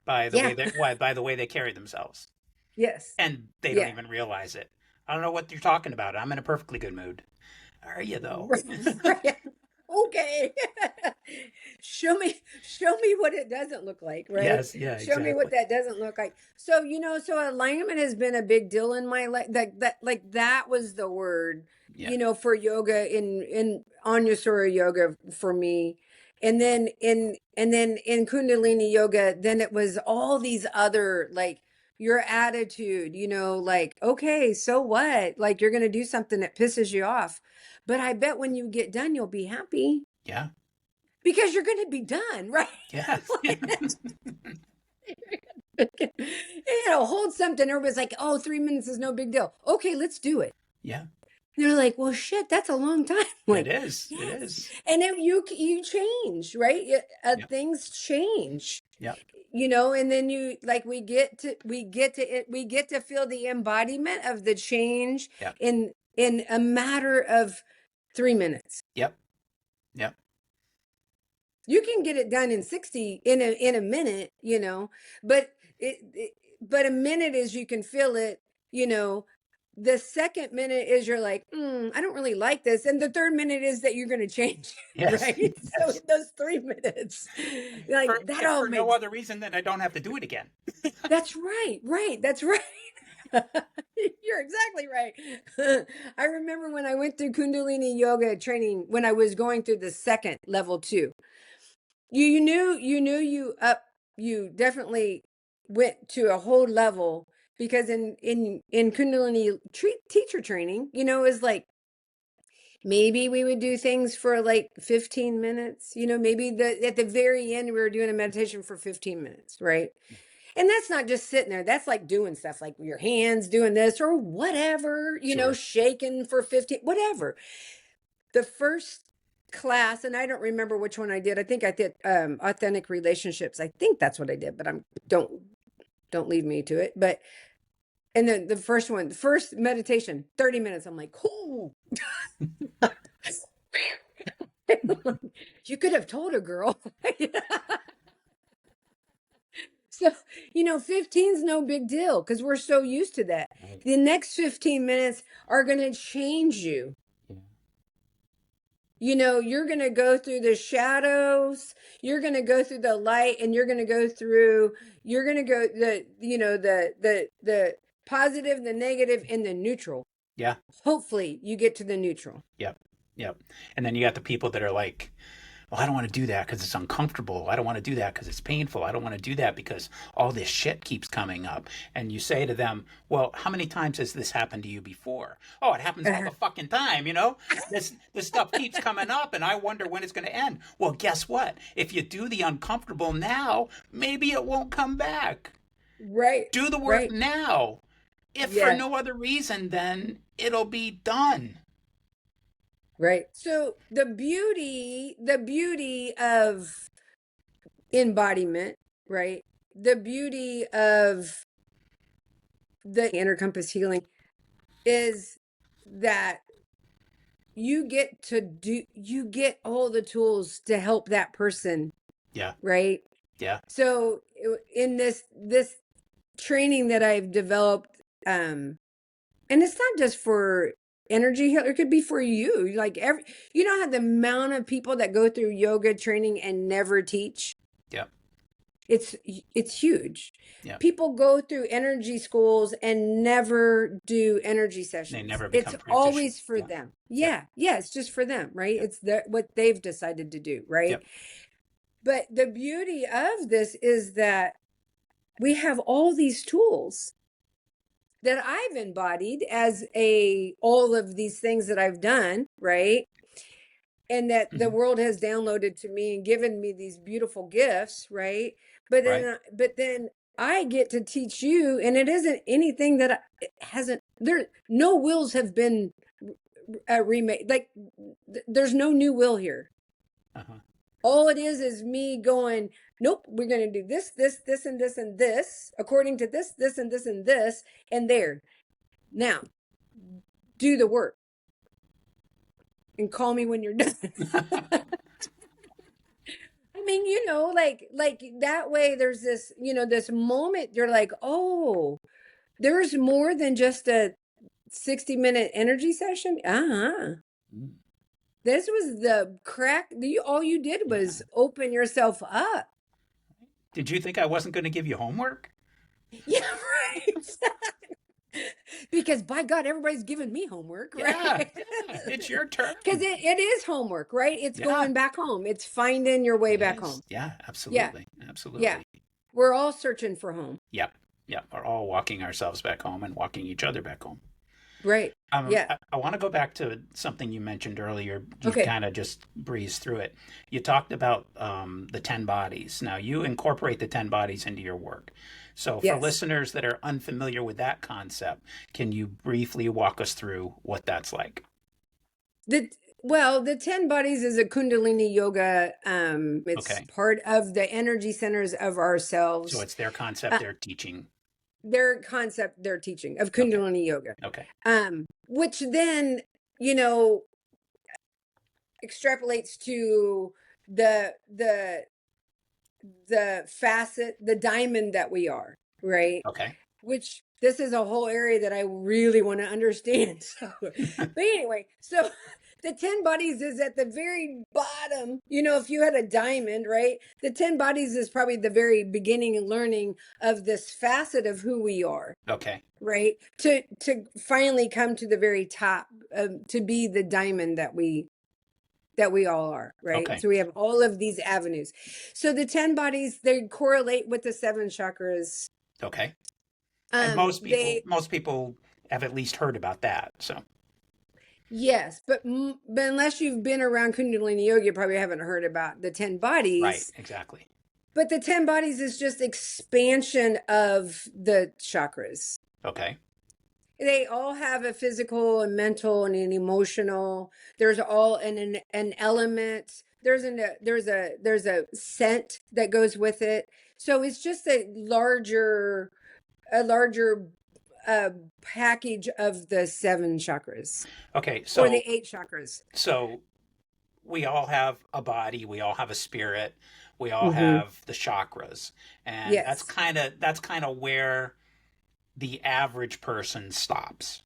by the way they carry themselves. Yes. And they don't even realize it. I don't know what you're talking about. I'm in a perfectly good mood. Are you though? Okay. show me what it doesn't look like, right? Yes, yeah, Show me what that doesn't look like. So, so alignment has been a big deal in my life. That was the word, for yoga, in Anusara yoga for me. And then in Kundalini yoga, then it was all these other, like, your attitude, like, okay, so what? Like, you're going to do something that pisses you off. But I bet when you get done, you'll be happy. Yeah. Because you're going to be done, right? Yes. Hold something. Everybody's like, oh, 3 minutes is no big deal. Okay, let's do it. Yeah. They're like, well, shit, that's a long time. Like, it is. Yes. It is. And then you change, right? Things change. Yeah. And then we get to feel the embodiment of the change in a matter of 3 minutes. Yep. Yep. You can get it done in 60 in a minute, but but a minute is you can feel it, the second minute is you're like, I don't really like this. And the third minute is that you're going to change. Yes. Right. Yes. So in those 3 minutes, like, for no other reason than I don't have to do it again. That's right. Right. That's right. You're exactly right. I remember when I went through Kundalini yoga training, when I was going through the second level 2, you definitely went to a whole level, because in Kundalini teacher training, it was like, maybe we would do things for like 15 minutes, maybe at the very end, we were doing a meditation for 15 minutes, right? And that's not just sitting there. That's like doing stuff like your hands doing this or whatever, Sure. shaking for 15, whatever. The first class, and I don't remember which one I did. I think I did authentic relationships. I think that's what I did, but don't lead me to it. But and then the first meditation, 30 minutes. I'm like, cool. You could have told a girl. So, 15's no big deal because we're so used to that. Right. The next 15 minutes are going to change you. You're going to go through the shadows, you're going to go through the light, and you're going to go the positive, the negative, and the neutral. Yeah. Hopefully you get to the neutral. Yep. Yep. And then you got the people that are like, well, I don't want to do that because it's uncomfortable. I don't want to do that because it's painful. I don't want to do that because all this shit keeps coming up. And you say to them, well, how many times has this happened to you before? Oh, it happens all the fucking time, This stuff keeps coming up and I wonder when it's going to end. Well, guess what? If you do the uncomfortable now, maybe it won't come back. Right. Do the work now. If for no other reason, then it'll be done. Right. So the beauty of embodiment, right? The beauty of the inner compass healing is that you get all the tools to help that person, Yeah. right? Yeah. So in this training that I've developed, and it's not just for energy healer, it could be for you. Like you know how the amount of people that go through yoga training and never teach? Yeah. It's huge. Yeah. People go through energy schools and never do energy They sessions. never It's become practitioners. always for Yeah. them. Yeah. Yeah, it's just for them, right? Yep. It's what they've decided to do, right? Yep. But the beauty of this is that we have all these tools that I've embodied as all of these things that I've done, right? And that the Mhm. world has downloaded to me and given me these beautiful gifts, right? But Right. then I get to teach you, and it isn't anything that it hasn't there. No wills have been remade. Like there's no new will here. Uh-huh. All it is me going, nope, we're going to do this, this, and this, and this, according to this, and this, and this, and there. Now, do the work and call me when you're done. I mean, like that way there's this, this moment you're like, oh, there's more than just a 60-minute energy session. Uh-huh. Mm. This was the crack. All you did Yeah. was open yourself up. Did you think I wasn't going to give you homework? Yeah, right. Because by God, everybody's giving me homework, Yeah. right? Yeah. It's your turn. Because it is homework, right? It's Yeah. going back home. It's finding your way It back is. home. Yeah. Yeah. Absolutely. Yeah. Absolutely. We're all searching for home. Yep. Yep. We're all walking ourselves back home and walking each other back home. Right. Yeah. I want to go back to something you mentioned earlier. You Okay. kind of just breezed through it. You talked about the 10 bodies. Now, you incorporate the 10 bodies into your work. So, for Yes. listeners that are unfamiliar with that concept, can you briefly walk us through what that's like? The 10 bodies is a Kundalini yoga. It's Okay. part of the energy centers of So, ourselves. it's their concept, their teaching. Their concept, their teaching of Okay. Kundalini yoga. Okay. Which then, extrapolates to the facet, the diamond that we are, right? Okay. Which this is a whole area that I really want to understand. So, but anyway, so the 10 bodies is at the very bottom. If you had a diamond, right? The 10 bodies is probably the very beginning and learning of this facet of who we are. Okay. Right. To finally come to the very top, to be the diamond that we all are, right? Okay. So we have all of these avenues. So the 10 bodies, they correlate with the 7 chakras. Okay. And most They people have at least heard about that. So, yes, but unless you've been around Kundalini yoga, you probably haven't heard about the 10 bodies. right. Exactly. But the 10 bodies is just expansion of the chakras. Okay. They all have a physical and mental and an emotional. There's all an element. There's a scent that goes with it. So it's just a larger package of the 7 chakras. Okay. Or the So, 8 chakras. we all have a body, we all have a spirit, we all Mm-hmm. have the chakras. And Yes. that's kind of where the average person stops.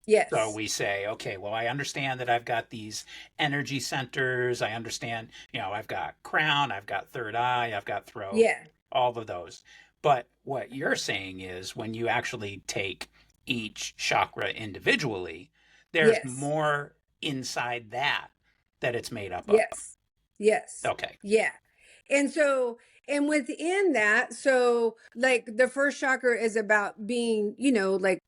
Yes. So we say, okay, well, I understand that I've got these energy centers. I understand, I've got crown, I've got third eye, I've got throat, Yeah. all of those. But what you're saying is when you actually take each chakra individually, there's Yes. more inside that it's made up of. Yes. Yes. Okay. Yeah. And within that, so like the first chakra is about being, like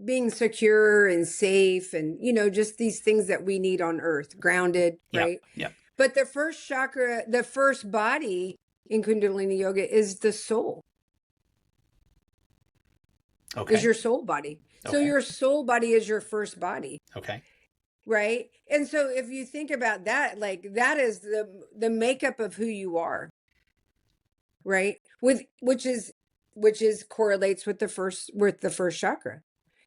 being secure and safe and, just these things that we need on earth, grounded, Yep. right? Yep. But the first chakra, the first body in Kundalini yoga is the soul, Okay. is your soul body. So Okay. your soul body is your first body. Okay. right? And so if you think about that, like that is the makeup of who you are, right? With which is correlates with the first chakra.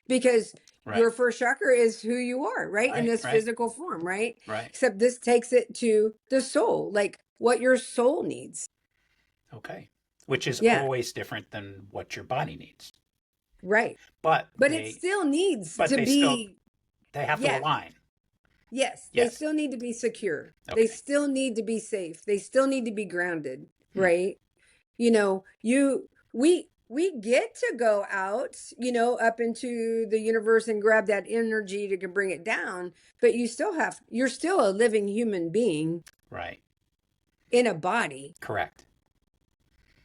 Because Right. your first chakra is who you are, right? In Right. this Right. physical form, right? Right. Except this takes it to the soul, like what your soul needs. Okay. Which is Yeah, always different than what your body needs. right. But But it they still needs but to they still be, they have to yeah, align. yes, they Yes. still need to be secure. They Okay. still need to be safe. They still need to be grounded, Hmm. right? You know, we get to go out, up into the universe and grab that energy to bring it down, but you're still a living human being Right. in a body, Correct.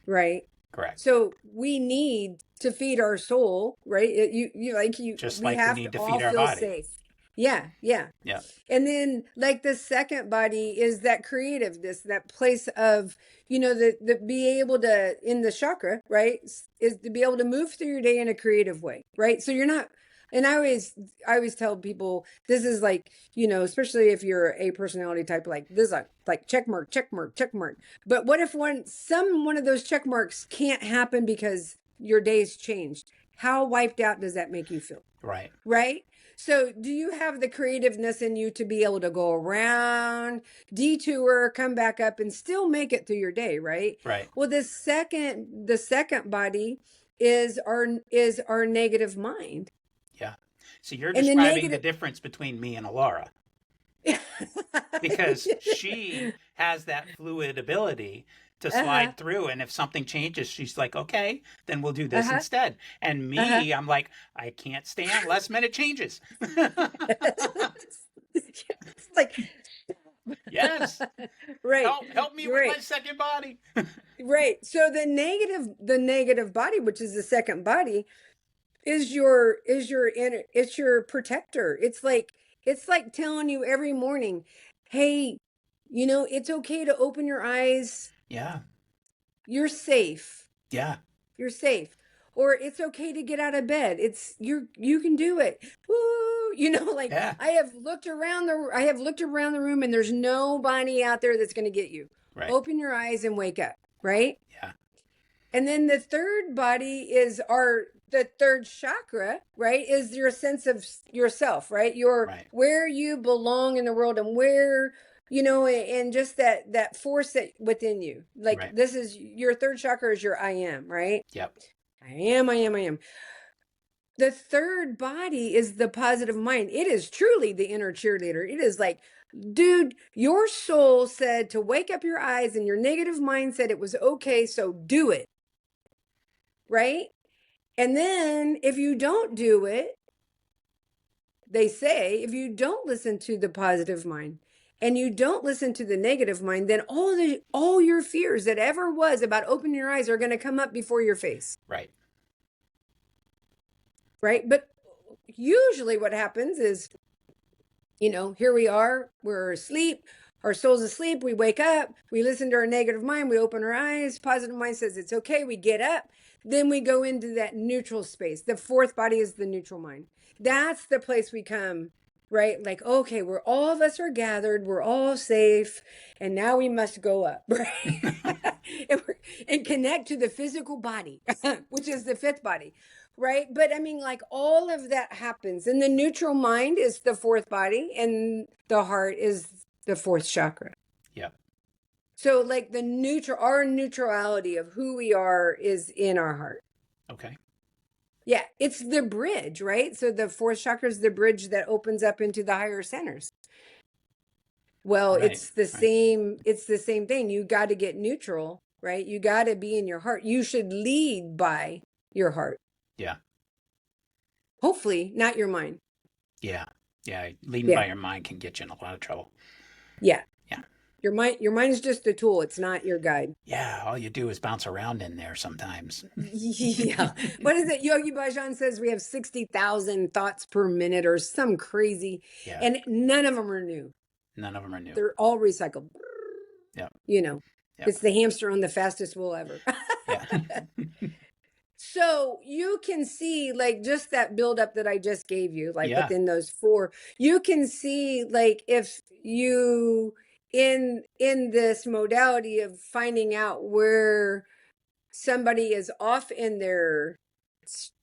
right? Correct. So we need to feed our soul, right? Just We like we have to need to all feed our feel body. safe. Yeah, yeah. Yeah. And then like the second body is that creativeness, that place of, the be able to, in the chakra, right? Is to be able to move through your day in a creative way, right? So you're not, and I always tell people this is like, especially if you're a personality type, like this is like check mark, check mark, check mark. But what if one of those check marks can't happen because your day's changed? How wiped out does that make you feel? Right. Right? So, do you have the creativeness in you to be able to go around, detour, come back up, and still make it through your day? Right. Right. Well, the second body is our negative mind, Yeah. So you're and the describing the negative. difference between me and Alara because she has that fluid ability to Uh-huh. slide through, and if something changes she's like, okay, then we'll do this Uh-huh. instead. And Uh-huh. me, I'm like, I can't stand last minute changes. It's like, Yes. right, Help me with my right, second body. right. So the negative body, which is the second body, it's your protector. It's like telling you every morning, hey, it's okay to open your eyes. Yeah. You're safe. Yeah. You're safe. Or it's okay to get out of bed. You can do it. Woo! Like Yeah. I have looked around the room and there's nobody out there that's going to get you. Right. Open your eyes and wake up, right? Yeah. And then the third body is the third chakra, right? Is your sense of yourself, right? Right. Where you belong in the world and where, and just that force that within you. Like Right. this is your third chakra is your I am, right? Yep. I am, I am, I am. The third body is the positive mind. It is truly the inner cheerleader. It is like, dude, your soul said to wake up your eyes and your negative mind said it was okay, so do it. Right? And then if you don't do it, they say if you don't listen to the positive mind and you don't listen to the negative mind, then all your fears that ever was about opening your eyes are going to come up before your face. Right. Right? But usually what happens is, here we are, we're asleep, our soul's asleep, we wake up, we listen to our negative mind, we open our eyes, positive mind says it's okay, we get up, then we go into that neutral space. The fourth body is the neutral mind. That's the place we come, right? Like, okay, all of us are gathered, we're all safe, and now we must go up, right? and connect to the physical body, which is the fifth body. Right. But I mean, like all of that happens. And the neutral mind is the fourth body, and the heart is the fourth chakra. Yep. So, like our neutrality of who we are is in our heart. Okay. Yeah. It's the bridge, right? So, the fourth chakra is the bridge that opens up into the higher centers. Well, Right. it's the same thing. You got to get neutral, right? You got to be in your heart. You should lead by your heart. Yeah. Hopefully, not your mind. Yeah. Yeah. Leading by your mind can get you in a lot of trouble. Yeah. Yeah. Your mind is just a tool. It's not your guide. Yeah. All you do is bounce around in there sometimes. Yeah. What is it? Yogi Bhajan says we have 60,000 thoughts per minute or some crazy. Yeah. And none of them are new. None of them are new. They're all recycled. Yeah. It's the hamster on the fastest wheel ever. Yeah. So you can see like just that buildup that I just gave you, like Yeah. within those four, you can see like if you in this modality of finding out where somebody is off in their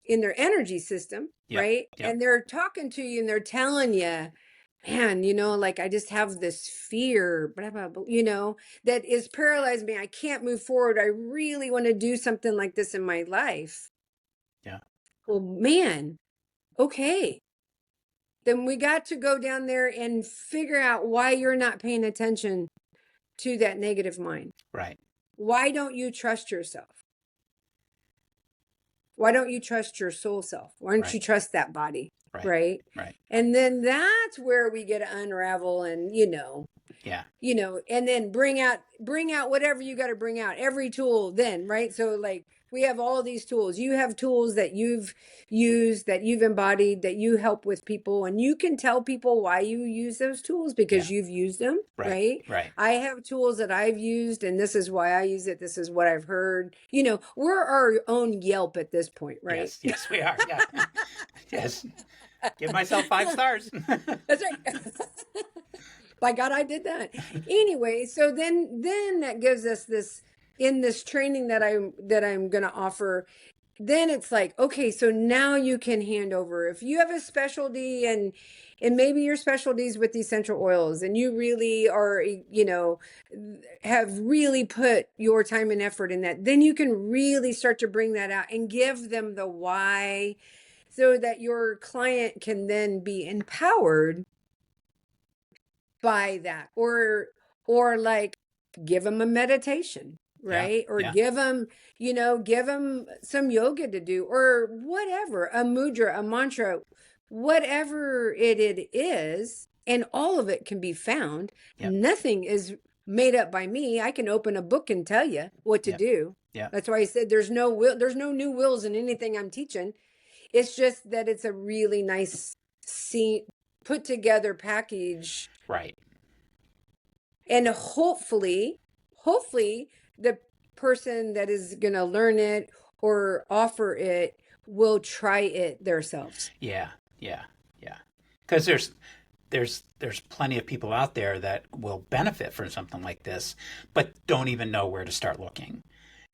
energy system, Yep. right? Yep. And they're talking to you and they're telling you, man, like I just have this fear, blah, blah, blah, that is paralyzing me. I can't move forward. I really want to do something like this in my life. Yeah. Well, man, okay. Then we got to go down there and figure out why you're not paying attention to that negative mind. Right. Why don't you trust yourself? Why don't you trust your soul self? Why don't you trust that body? Right. Right. Right. And then that's where we get to unravel and, Yeah. And then bring out whatever you got to bring out, every tool then, right? So like we have all these tools. You have tools that you've used, that you've embodied, that you help with people, and you can tell people why you use those tools because you've used them, Right. right? Right. I have tools that I've used and this is why I use it. This is what I've heard. We're our own Yelp at this point, right? Yes. Yes, we are. Yeah. Yes. Give myself 5 stars. That's right. By God, I did that. Anyway, so then that gives us this in this training that I'm going to offer. Then it's like, okay, so now you can hand over if you have a specialty and maybe your specialties with essential oils and you really are, have really put your time and effort in that, then you can really start to bring that out and give them the why so that your client can then be empowered by that, or like give them a meditation, right? Or give them some yoga to do, or whatever, a mudra, a mantra, whatever it is. And all of it can be found. Nothing is made up by me. I can open a book and tell you what to do. That's why I said there's no new wills in anything I'm teaching. It's just that it's a really nice put together package. Right. And hopefully the person that is going to learn it or offer it will try it themselves. Yeah. Yeah. Yeah. Because there's plenty of people out there that will benefit from something like this, but don't even know where to start looking.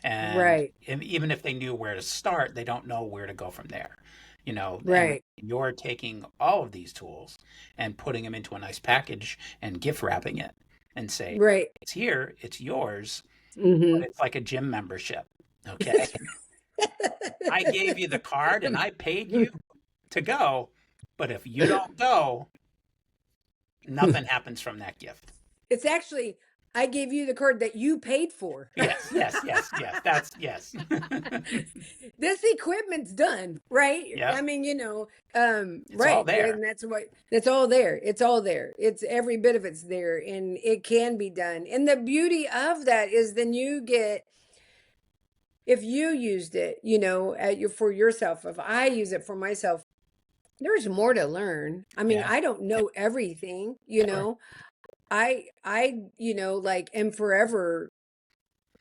And even if they knew where to start, they don't know where to go from there. Right. You're taking all of these tools and putting them into a nice package and gift wrapping it and say, right, it's here, it's yours. Mm-hmm. But it's like a gym membership. Okay. I gave you the card and I paid you to go, but if you don't go, nothing happens from that gift. It's actually, I gave you the card that you paid for. Yes. That's yes. This equipment's done, right? Yeah. I mean, it's right. all there. And that's all there. It's all there. It's every bit of it's there, and it can be done. And the beauty of that is then you get, if you used it, for yourself, if I use it for myself, there's more to learn. I mean, I don't know everything, I like am forever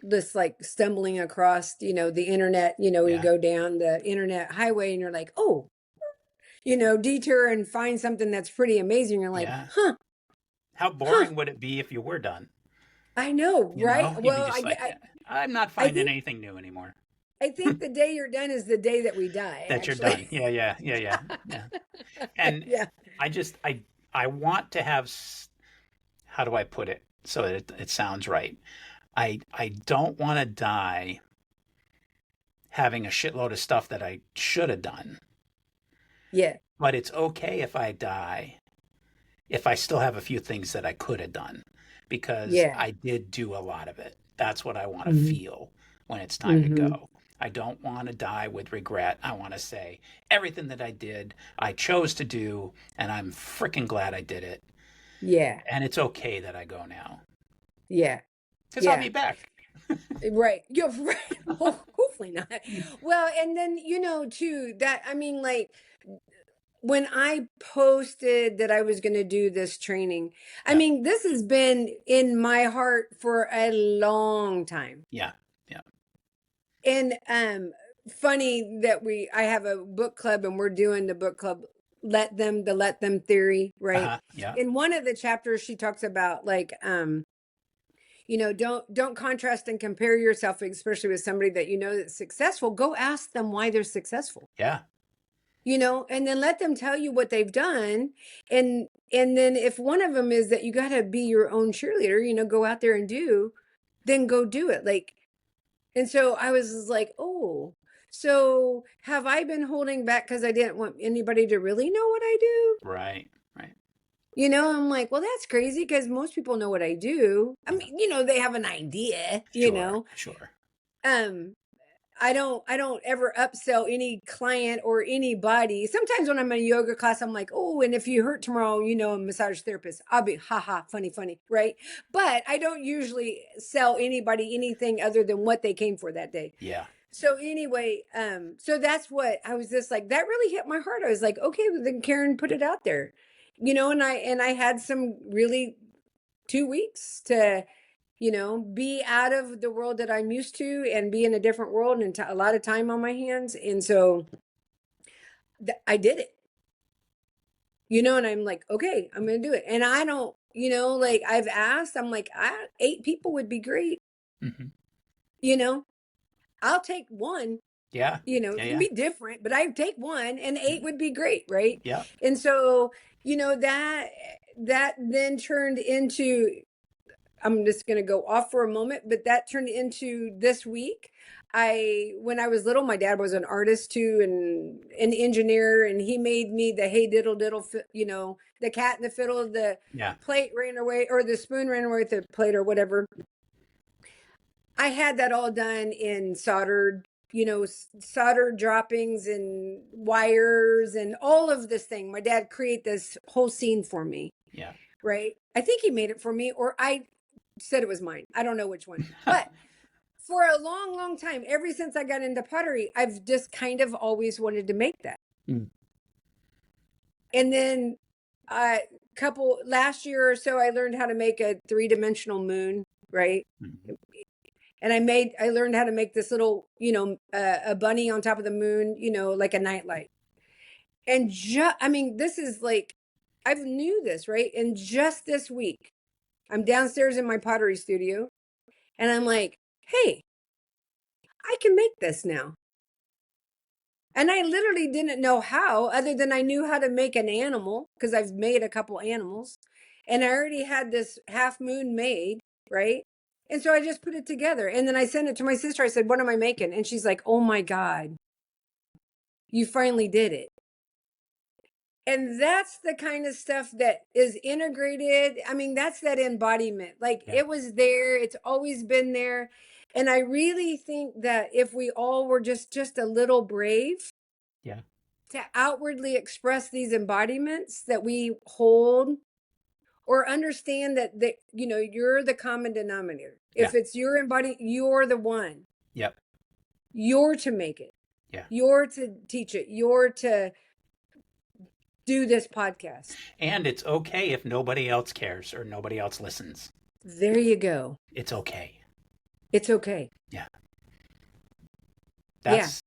this like stumbling across, the internet, you go down the internet highway and you're like, oh, detour and find something that's pretty amazing. You're like, huh. How boring would it be if you were done? I know, right? Well, I'm not finding anything new anymore. I think the day you're done is the day that we die. That actually. You're done. Yeah. And I want to have, how do I put it so that it sounds right? I don't want to die having a shitload of stuff that I should have done. Yeah. But it's okay if I die if I still have a few things that I could have done, because I did do a lot of it. That's what I want to feel when it's time to go. I don't want to die with regret. I want to say everything that I did, I chose to do, and I'm freaking glad I did it. Yeah. And it's okay that I go now. Yeah. Because I'll be back. Right. You're right. Hopefully not. Well, and then, too, that, I mean, like, when I posted that I was going to do this training, I mean, this has been in my heart for a long time. Yeah. And funny that I have a book club and we're doing the book club, the let them theory, right? Yeah. In one of the chapters, she talks about like, don't contrast and compare yourself, especially with somebody that you know that's successful. Go ask them why they're successful. Yeah. And then let them tell you what they've done. And then if one of them is that you got to be your own cheerleader, go out there and then go do it. Like, and so I was like, oh, so have I been holding back because I didn't want anybody to really know what I do? Right. I'm like, well, that's crazy because most people know what I do. I mean, they have an idea, Sure. I don't ever upsell any client or anybody. Sometimes when I'm in a yoga class, I'm like, oh, and if you hurt tomorrow, a massage therapist, I'll be haha, funny, right? But I don't usually sell anybody anything other than what they came for that day. Yeah. So anyway, so that's what I was just like, that really hit my heart. I was like, okay, well, then Karen put it out there, and I had some really 2 weeks to be out of the world that I'm used to and be in a different world and a lot of time on my hands. And so I did it, and I'm like, okay, I'm going to do it. And I don't, like I've asked, I'm like, 8 people would be great. I'll take one, Yeah. it can be different, but I'd take one and 8 would be great. Right. Yeah. And so, that then turned into, I'm just going to go off for a moment, but that turned into this week. When I was little, my dad was an artist too, and an engineer, and he made me the hey diddle diddle, the cat and the fiddle, the plate ran away, or the spoon ran away with the plate or whatever. I had that all done in soldered droppings and wires and all of this thing. My dad created this whole scene for me. Yeah. Right. I think he made it for me, or I said it was mine. I don't know which one. But for a long, long time, ever since I got into pottery, I've just kind of always wanted to make that. And then last year or so, I learned how to make a 3-dimensional moon, right? And I learned how to make this little, a bunny on top of the moon, like a nightlight. And this is like, I've knew this, right? And just this week, I'm downstairs in my pottery studio and I'm like, hey, I can make this now. And I literally didn't know how, other than I knew how to make an animal because I've made a couple animals and I already had this half moon made, right? And so I just put it together and then I sent it to my sister. I said, what am I making? And she's like, oh my God, you finally did it. And that's the kind of stuff that is integrated. I mean, that's that embodiment. Like it was there. It's always been there. And I really think that if we all were just a little brave to outwardly express these embodiments that we hold, or understand that you're the common denominator. If it's your embodiment, you're the one. Yep. You're to make it. Yeah. You're to teach it. You're to do this podcast. And it's okay if nobody else cares or nobody else listens. There you go. It's okay. It's okay. Yeah.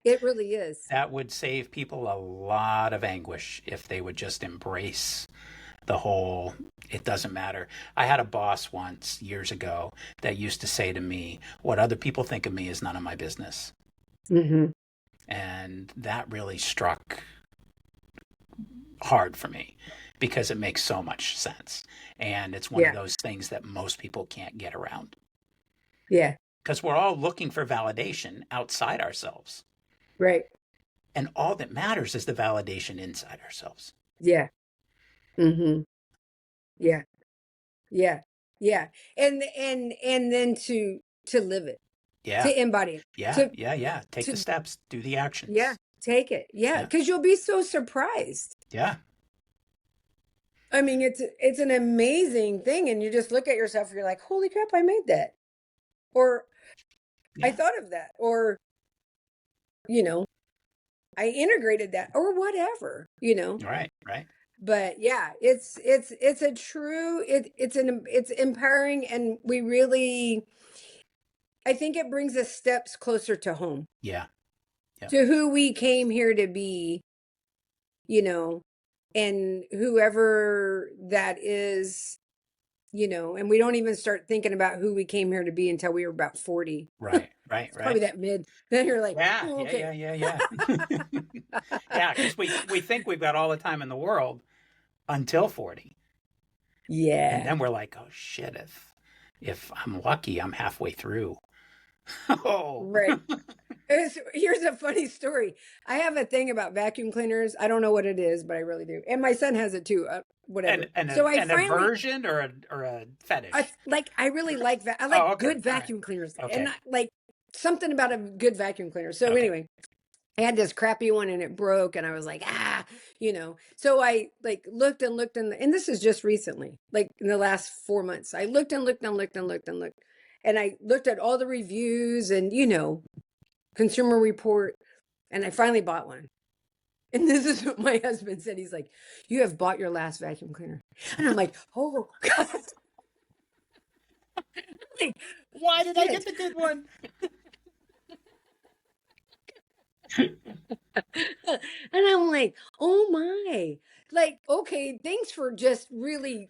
It really is. That would save people a lot of anguish if they would just embrace the whole, it doesn't matter. I had a boss once years ago that used to say to me, what other people think of me is none of my business. And that really struck hard for me because it makes so much sense. And it's one of those things that most people can't get around. Yeah. Because we're all looking for validation outside ourselves. Right. And all that matters is the validation inside ourselves. Yeah. Yeah. Yeah. Yeah. And then to live it. Yeah. To embody it. Yeah. Take the steps, do the actions. Yeah. Take it. Yeah. Because you'll be so surprised. Yeah. I mean, it's an amazing thing. And you just look at yourself and you're like, holy crap, I made that. Or I thought of that. Or, I integrated that or whatever, Right. But yeah, it's a true, it's empowering. And we really, I think it brings us steps closer to home. Yeah. to who we came here to be, and whoever that is, and we don't even start thinking about who we came here to be until we were about 40. Right. It's probably that mid. Then you're like, Yeah, oh, okay. yeah. Yeah, because we think we've got all the time in the world until 40. Yeah. And then we're like, oh shit, if I'm lucky, I'm halfway through. Oh. Right. Here's a funny story. I have a thing about vacuum cleaners. I don't know what it is, but I really do. And my son has it too. Whatever. So I an finally aversion or a fetish? I really like I like okay. good vacuum cleaners. Okay. And like something about a good vacuum cleaner. So Okay. anyway, I had this crappy one and it broke and I was like, So I like looked and looked and this is just recently, like in the last 4 months. I looked and looked and looked and looked and looked. And I looked at all the reviews and Consumer Report, and I finally bought one. And this is what my husband said. He's like, "You have bought your last vacuum cleaner." And I'm like, "Oh God." Like, why did I get the good one? And I'm like, oh my, like, okay, thanks for just really,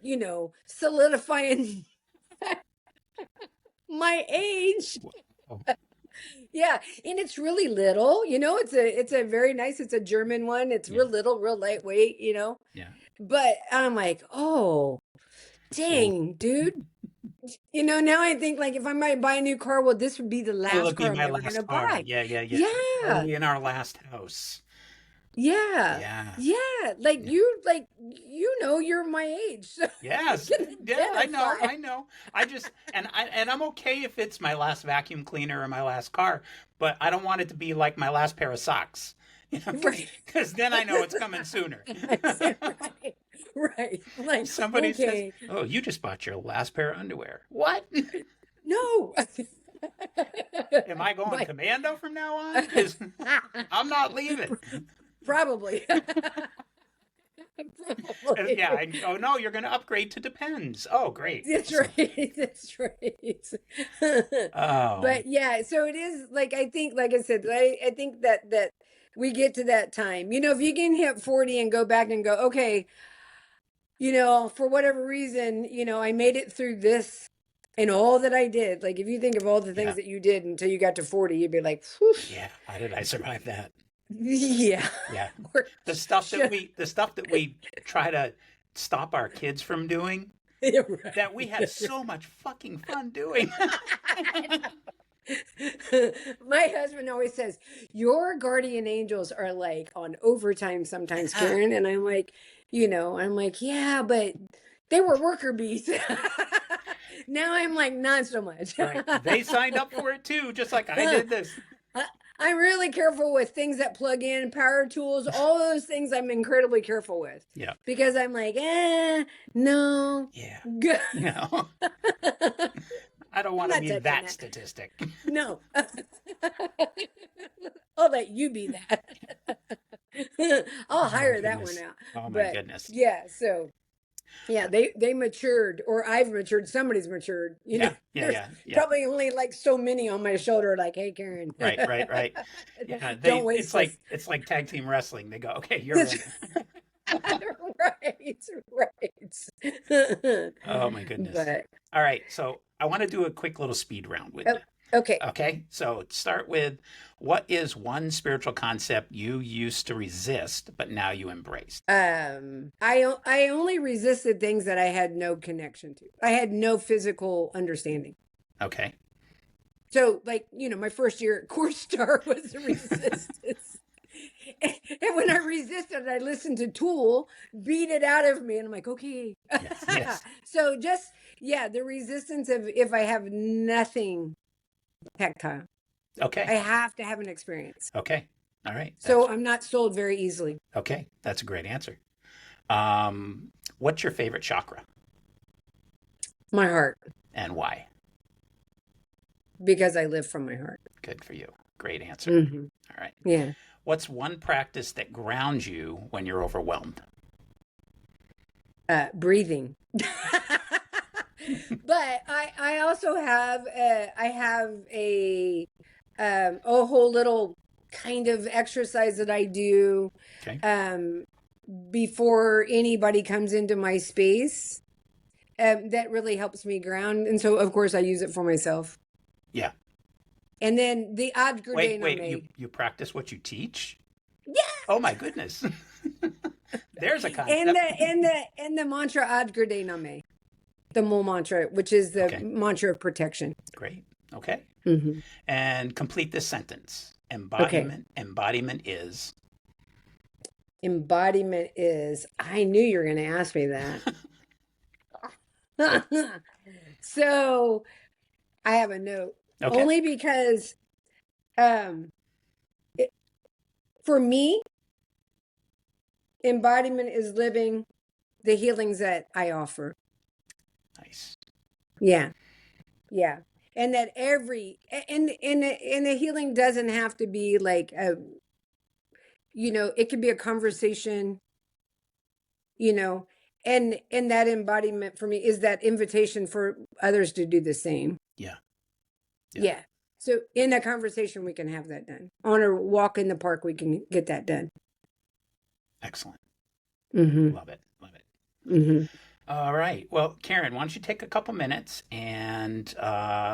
solidifying my age. Oh. Yeah, and it's really little, it's a very nice, it's a German one. It's real little, real lightweight, Yeah. But I'm like, oh, dang, dude. Now I think like if I might buy a new car, well, this would be the last car I'm ever gonna buy. Yeah. Yeah. In our last house. Yeah. Like you're my age. So Yes. Yeah, I know. I just and I'm okay if it's my last vacuum cleaner or my last car, but I don't want it to be like my last pair of socks. Right. Because then I know it's coming sooner. Right. Like Somebody says, "Oh, you just bought your last pair of underwear." What? No. Am I going commando from now on? 'Cause I'm not leaving. Probably. Probably. Yeah. Oh no, you're going to upgrade to Depends. Oh, great. That's right. That's right. Oh. But yeah, so it is like I think, like I said, I think that we get to that time. If you can hit 40 and go back and go, okay, for whatever reason, I made it through this and all that I did. Like if you think of all the things that you did until you got to 40, you'd be like, whew. Yeah, how did I survive that? Yeah. Yeah. The stuff that we try to stop our kids from doing, Right. that we had so much fucking fun doing. My husband always says, your guardian angels are like on overtime sometimes, Karen. And I'm like, yeah, but they were worker bees. Now I'm like, not so much. Right. They signed up for it too, just like I did this. I'm really careful with things that plug in, power tools, all those things I'm incredibly careful with. Yeah. Because I'm like, no. Yeah. Good. No. I don't want to be that statistic. No. I'll let you be that. I'll hire that one out. Oh my goodness. Yeah, so yeah, they matured, or I've matured, somebody's matured. Yeah. Probably only like so many on my shoulder, like, hey Karen. Right. Yeah, don't waste it's like tag team wrestling. They go, okay, you're in. Right. Oh my goodness. But, all right, so I want to do a quick little speed round with you. Okay. So start with, what is one spiritual concept you used to resist, but now you embrace? I only resisted things that I had no connection to. I had no physical understanding. Okay. So, like, my first year at Core Star was a resistance. And when I resisted, I listened to Tool beat it out of me. And I'm like, okay. Yes. So just, the resistance of if I have nothing tactile. Okay. I have to have an experience. Okay. All right. So I'm not sold very easily. Okay. That's a great answer. What's your favorite chakra? My heart. And why? Because I live from my heart. Good for you. Great answer. Mm-hmm. All right. Yeah. What's one practice that grounds you when you're overwhelmed? Breathing. But I also have a whole little kind of exercise that I do Okay. before anybody comes into my space. That really helps me ground. And so, of course, I use it for myself. Yeah. And then the Wait, Adgradena. you practice what you teach? Yeah. Oh my goodness. There's a And concept. the mantra Adgradena, the mole mantra, which is the Okay. mantra of protection. Great. Okay. Mm-hmm. And complete this sentence. Okay. Embodiment is. Embodiment is, I knew you were going to ask me that. So I have a note. Okay. Only because it, for me, embodiment is living the healings that I offer. Nice. Yeah. Yeah. And that and the healing doesn't have to be like it could be a conversation, and that embodiment for me is that invitation for others to do the same. Yeah. Yeah. So in a conversation, we can have that done. On a walk in the park, we can get that done. Excellent. Mm-hmm. Love it. Love it. Mm-hmm. All right. Well, Karen, why don't you take a couple minutes and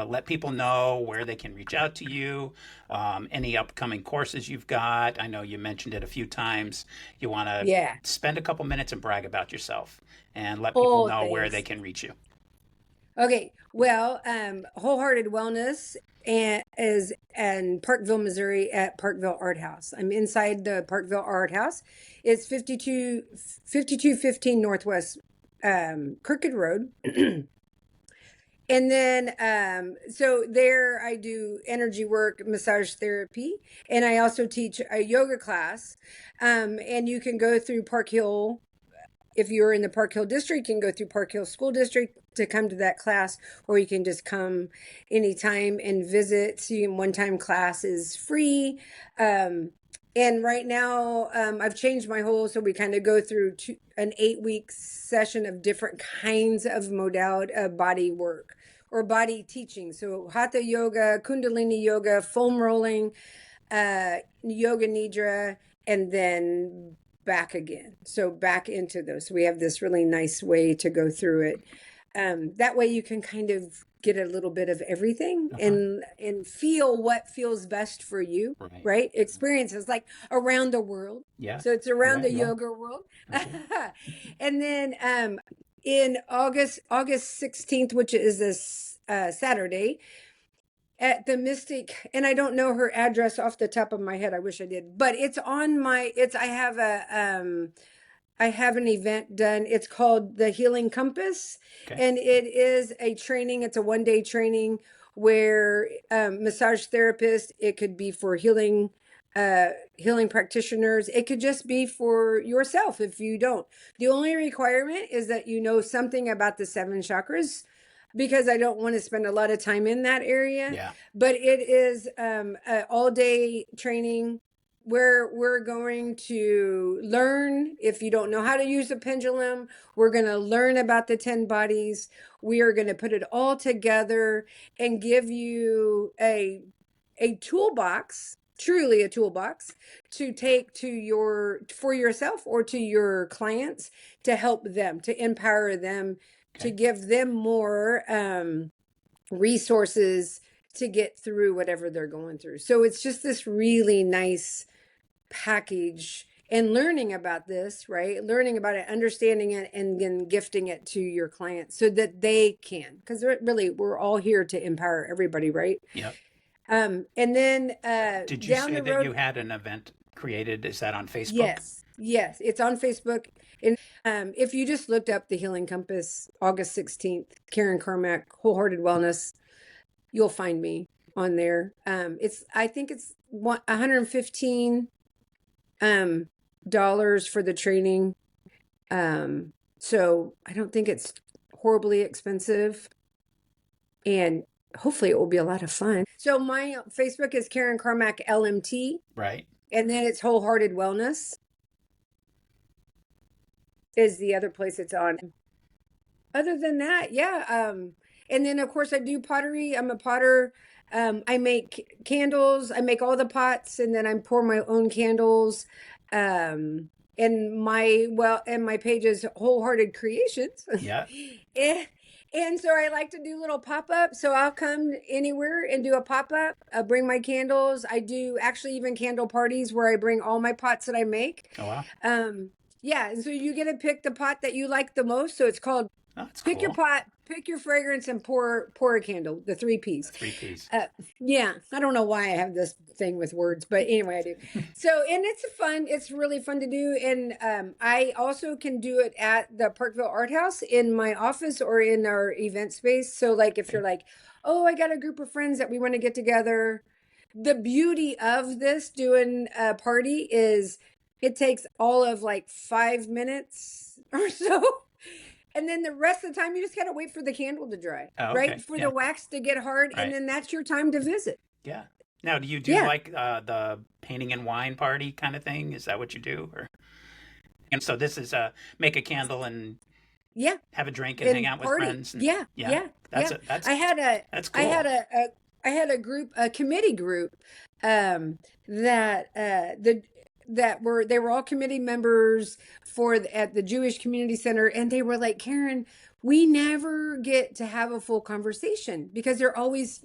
let people know where they can reach out to you, any upcoming courses you've got. I know you mentioned it a few times. You want to spend a couple minutes and brag about yourself and let people know where they can reach you. Okay. Well, Wholehearted Wellness is in Parkville, Missouri at Parkville Art House. I'm inside the Parkville Art House. It's 5215 Northwest Crooked Road. And then, so there I do energy work, massage therapy, and I also teach a yoga class. And you can go through Park Hill. If you're in the Park Hill district, you can go through Park Hill School District to come to that class, or you can just come anytime and visit. So one-time class is free. And right now, I've changed my whole, so we kind of go through an 8-week session of different kinds of modality of body work or body teaching. So Hatha yoga, Kundalini yoga, foam rolling, yoga nidra, and then back again. So back into those. So we have this really nice way to go through it. That way you can kind of get a little bit of everything and feel what feels best for you, right? Experiences like around the world. Yeah. So it's around the yoga world. Okay. And then in August 16th, which is this Saturday, at the Mystic, and I don't know her address off the top of my head. I wish I did, but it's on my. I have an event done. It's called the Healing Compass, and it is a training. It's a 1-day training where massage therapists. It could be for healing practitioners. It could just be for yourself if you don't. The only requirement is that you know something about the 7 chakras, because I don't want to spend a lot of time in that area. Yeah. But it is an all-day training where we're going to learn. If you don't know how to use a pendulum, we're going to learn about the 10 bodies. We are going to put it all together and give you a toolbox, truly a toolbox, to take for yourself or to your clients, to help them, to empower them, to give them more resources to get through whatever they're going through. So it's just this really nice package, and learning about this, right? Learning about it, understanding it, and then gifting it to your clients so that they can, because really we're all here to empower everybody, right? Yep. And then did you say that you had an event created? Is that on Facebook? Yes, it's on Facebook. And if you just looked up the Healing Compass, August 16th, Karen Carmack, Wholehearted Wellness, you'll find me on there. I think it's $115 dollars for the training. So I don't think it's horribly expensive, and hopefully it will be a lot of fun. So my Facebook is Karen Carmack LMT. Right. And then it's Wholehearted Wellness is the other place it's on. Other than that, yeah. And then of course I do pottery. I'm a potter. I make candles. I make all the pots, and then I pour my own candles. And my page is Wholehearted Creations. Yeah. and, and so I like to do little pop-ups. So I'll come anywhere and do a pop-up. Bring my candles. I do actually even candle parties where I bring all my pots that I make. Oh, wow. Yeah, and so you get to pick the pot that you like the most. So it's called Oh, that's pick your cool. pot, pick your fragrance, and pour a candle. The 3 Ps. 3 Ps. Yeah, I don't know why I have this thing with words, but anyway, I do. So, and it's fun. It's really fun to do, and I also can do it at the Parkville Art House in my office or in our event space. So, like, if you're like, oh, I got a group of friends that we want to get together. The beauty of this doing a party is it takes all of like 5 minutes or so. And then the rest of the time, you just gotta wait for the candle to dry, Oh, okay. right? For Yeah. the wax to get hard, Right. and then that's your time to visit. Yeah. Now, do you do Yeah. like the painting and wine party kind of thing? Is that what you do? Or and so this is make a candle and Yeah, have a drink and hang out with party. friends. And, Yeah, yeah. yeah, That's yeah. that's I cool. had a group, a committee group, that they were all committee members at the Jewish Community Center, and they were like, Karen, we never get to have a full conversation because they're always,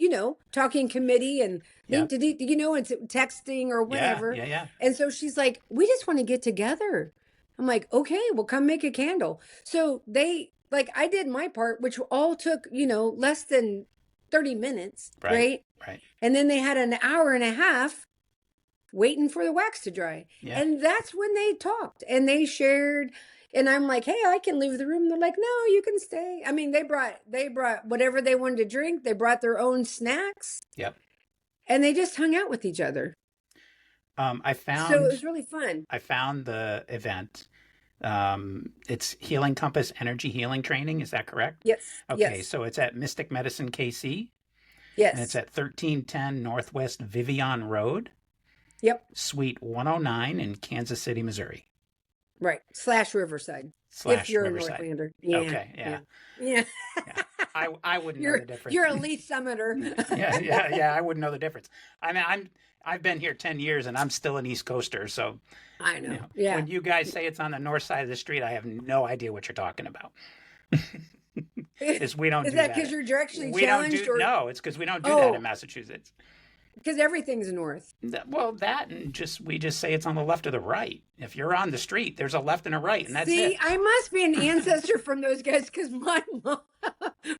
talking committee and Yeah. it's texting or whatever. Yeah. And so she's like, we just want to get together. I'm like, okay, well, come make a candle. So I did my part, which all took, less than 30 minutes, right? Right. And then they had an hour and a half waiting for the wax to dry. Yeah. And that's when they talked and they shared. And I'm like, hey, I can leave the room. They're like, no, you can stay. I mean, they brought whatever they wanted to drink. They brought their own snacks. Yep. And they just hung out with each other. So it was really fun. I found the event. It's Healing Compass Energy Healing Training. Is that correct? Yes. Okay. Yes. So it's at Mystic Medicine KC. Yes. And it's at 1310 Northwest Vivian Road. Yep. Suite 109 in Kansas City, Missouri. Right. / Riverside. / If you're Riverside. a Northlander. Yeah. Okay. Yeah. Yeah. I wouldn't know the difference. You're a Leaf Summiter. Yeah. I wouldn't know the difference. I mean, I've been here 10 years and I'm still an East Coaster. So I know. Yeah. When you guys say it's on the north side of the street, I have no idea what you're talking about. Because we don't Is do that that. because you're directionally We don't challenged? no, it's because we don't do that in Massachusetts. Because everything's north. Well, that and we just say it's on the left or the right. If you're on the street, there's a left and a right, and that's it. See, I must be an ancestor from those guys because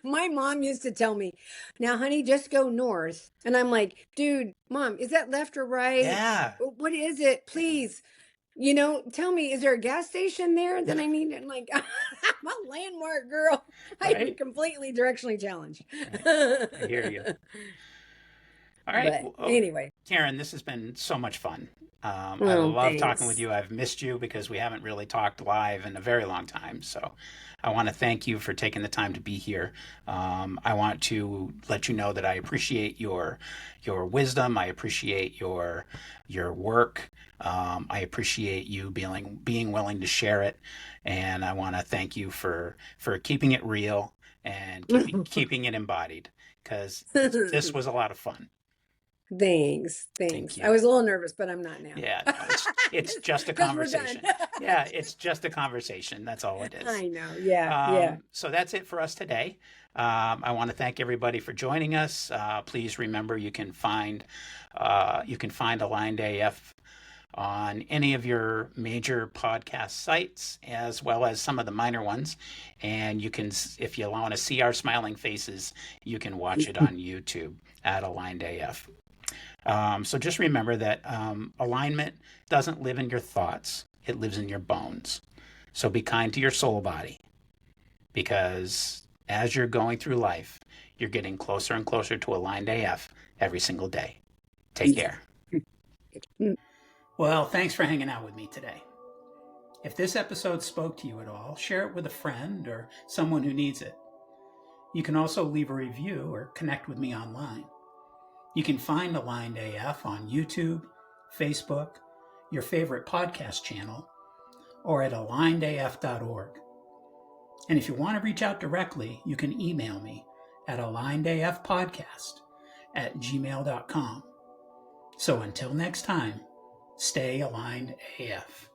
my mom used to tell me, now, honey, just go north. And I'm like, dude, Mom, is that left or right? Yeah. What is it? Please. Tell me, is there a gas station there? Then I need it. Like, I'm a landmark girl. Right? I'm completely directionally challenged. I hear you. All right. But anyway, Karen, this has been so much fun. I Oh, love thanks. talking with you. I've missed you because we haven't really talked live in a very long time. So I want to thank you for taking the time to be here. I want to let you know that I appreciate your wisdom. I appreciate your work. I appreciate you being willing to share it. And I want to thank you for keeping it real and keeping it embodied, because this was a lot of fun. Thanks. Thank you. I was a little nervous, but I'm not now. Yeah, no, it's just a 'Cause we're conversation. done. Yeah, it's just a conversation. That's all it is. I know. Yeah. So that's it for us today. I want to thank everybody for joining us. Please remember you can find Aligned AF on any of your major podcast sites, as well as some of the minor ones. And you can, if you want to see our smiling faces, you can watch it on YouTube at Aligned AF. So just remember that alignment doesn't live in your thoughts. It lives in your bones. So be kind to your soul body, because as you're going through life, you're getting closer and closer to Aligned AF every single day. Take care. Well, thanks for hanging out with me today. If this episode spoke to you at all, share it with a friend or someone who needs it. You can also leave a review or connect with me online. You can find Aligned AF on YouTube, Facebook, your favorite podcast channel, or at alignedaf.org. And if you want to reach out directly, you can email me at alignedafpodcast gmail.com. So until next time, stay aligned AF.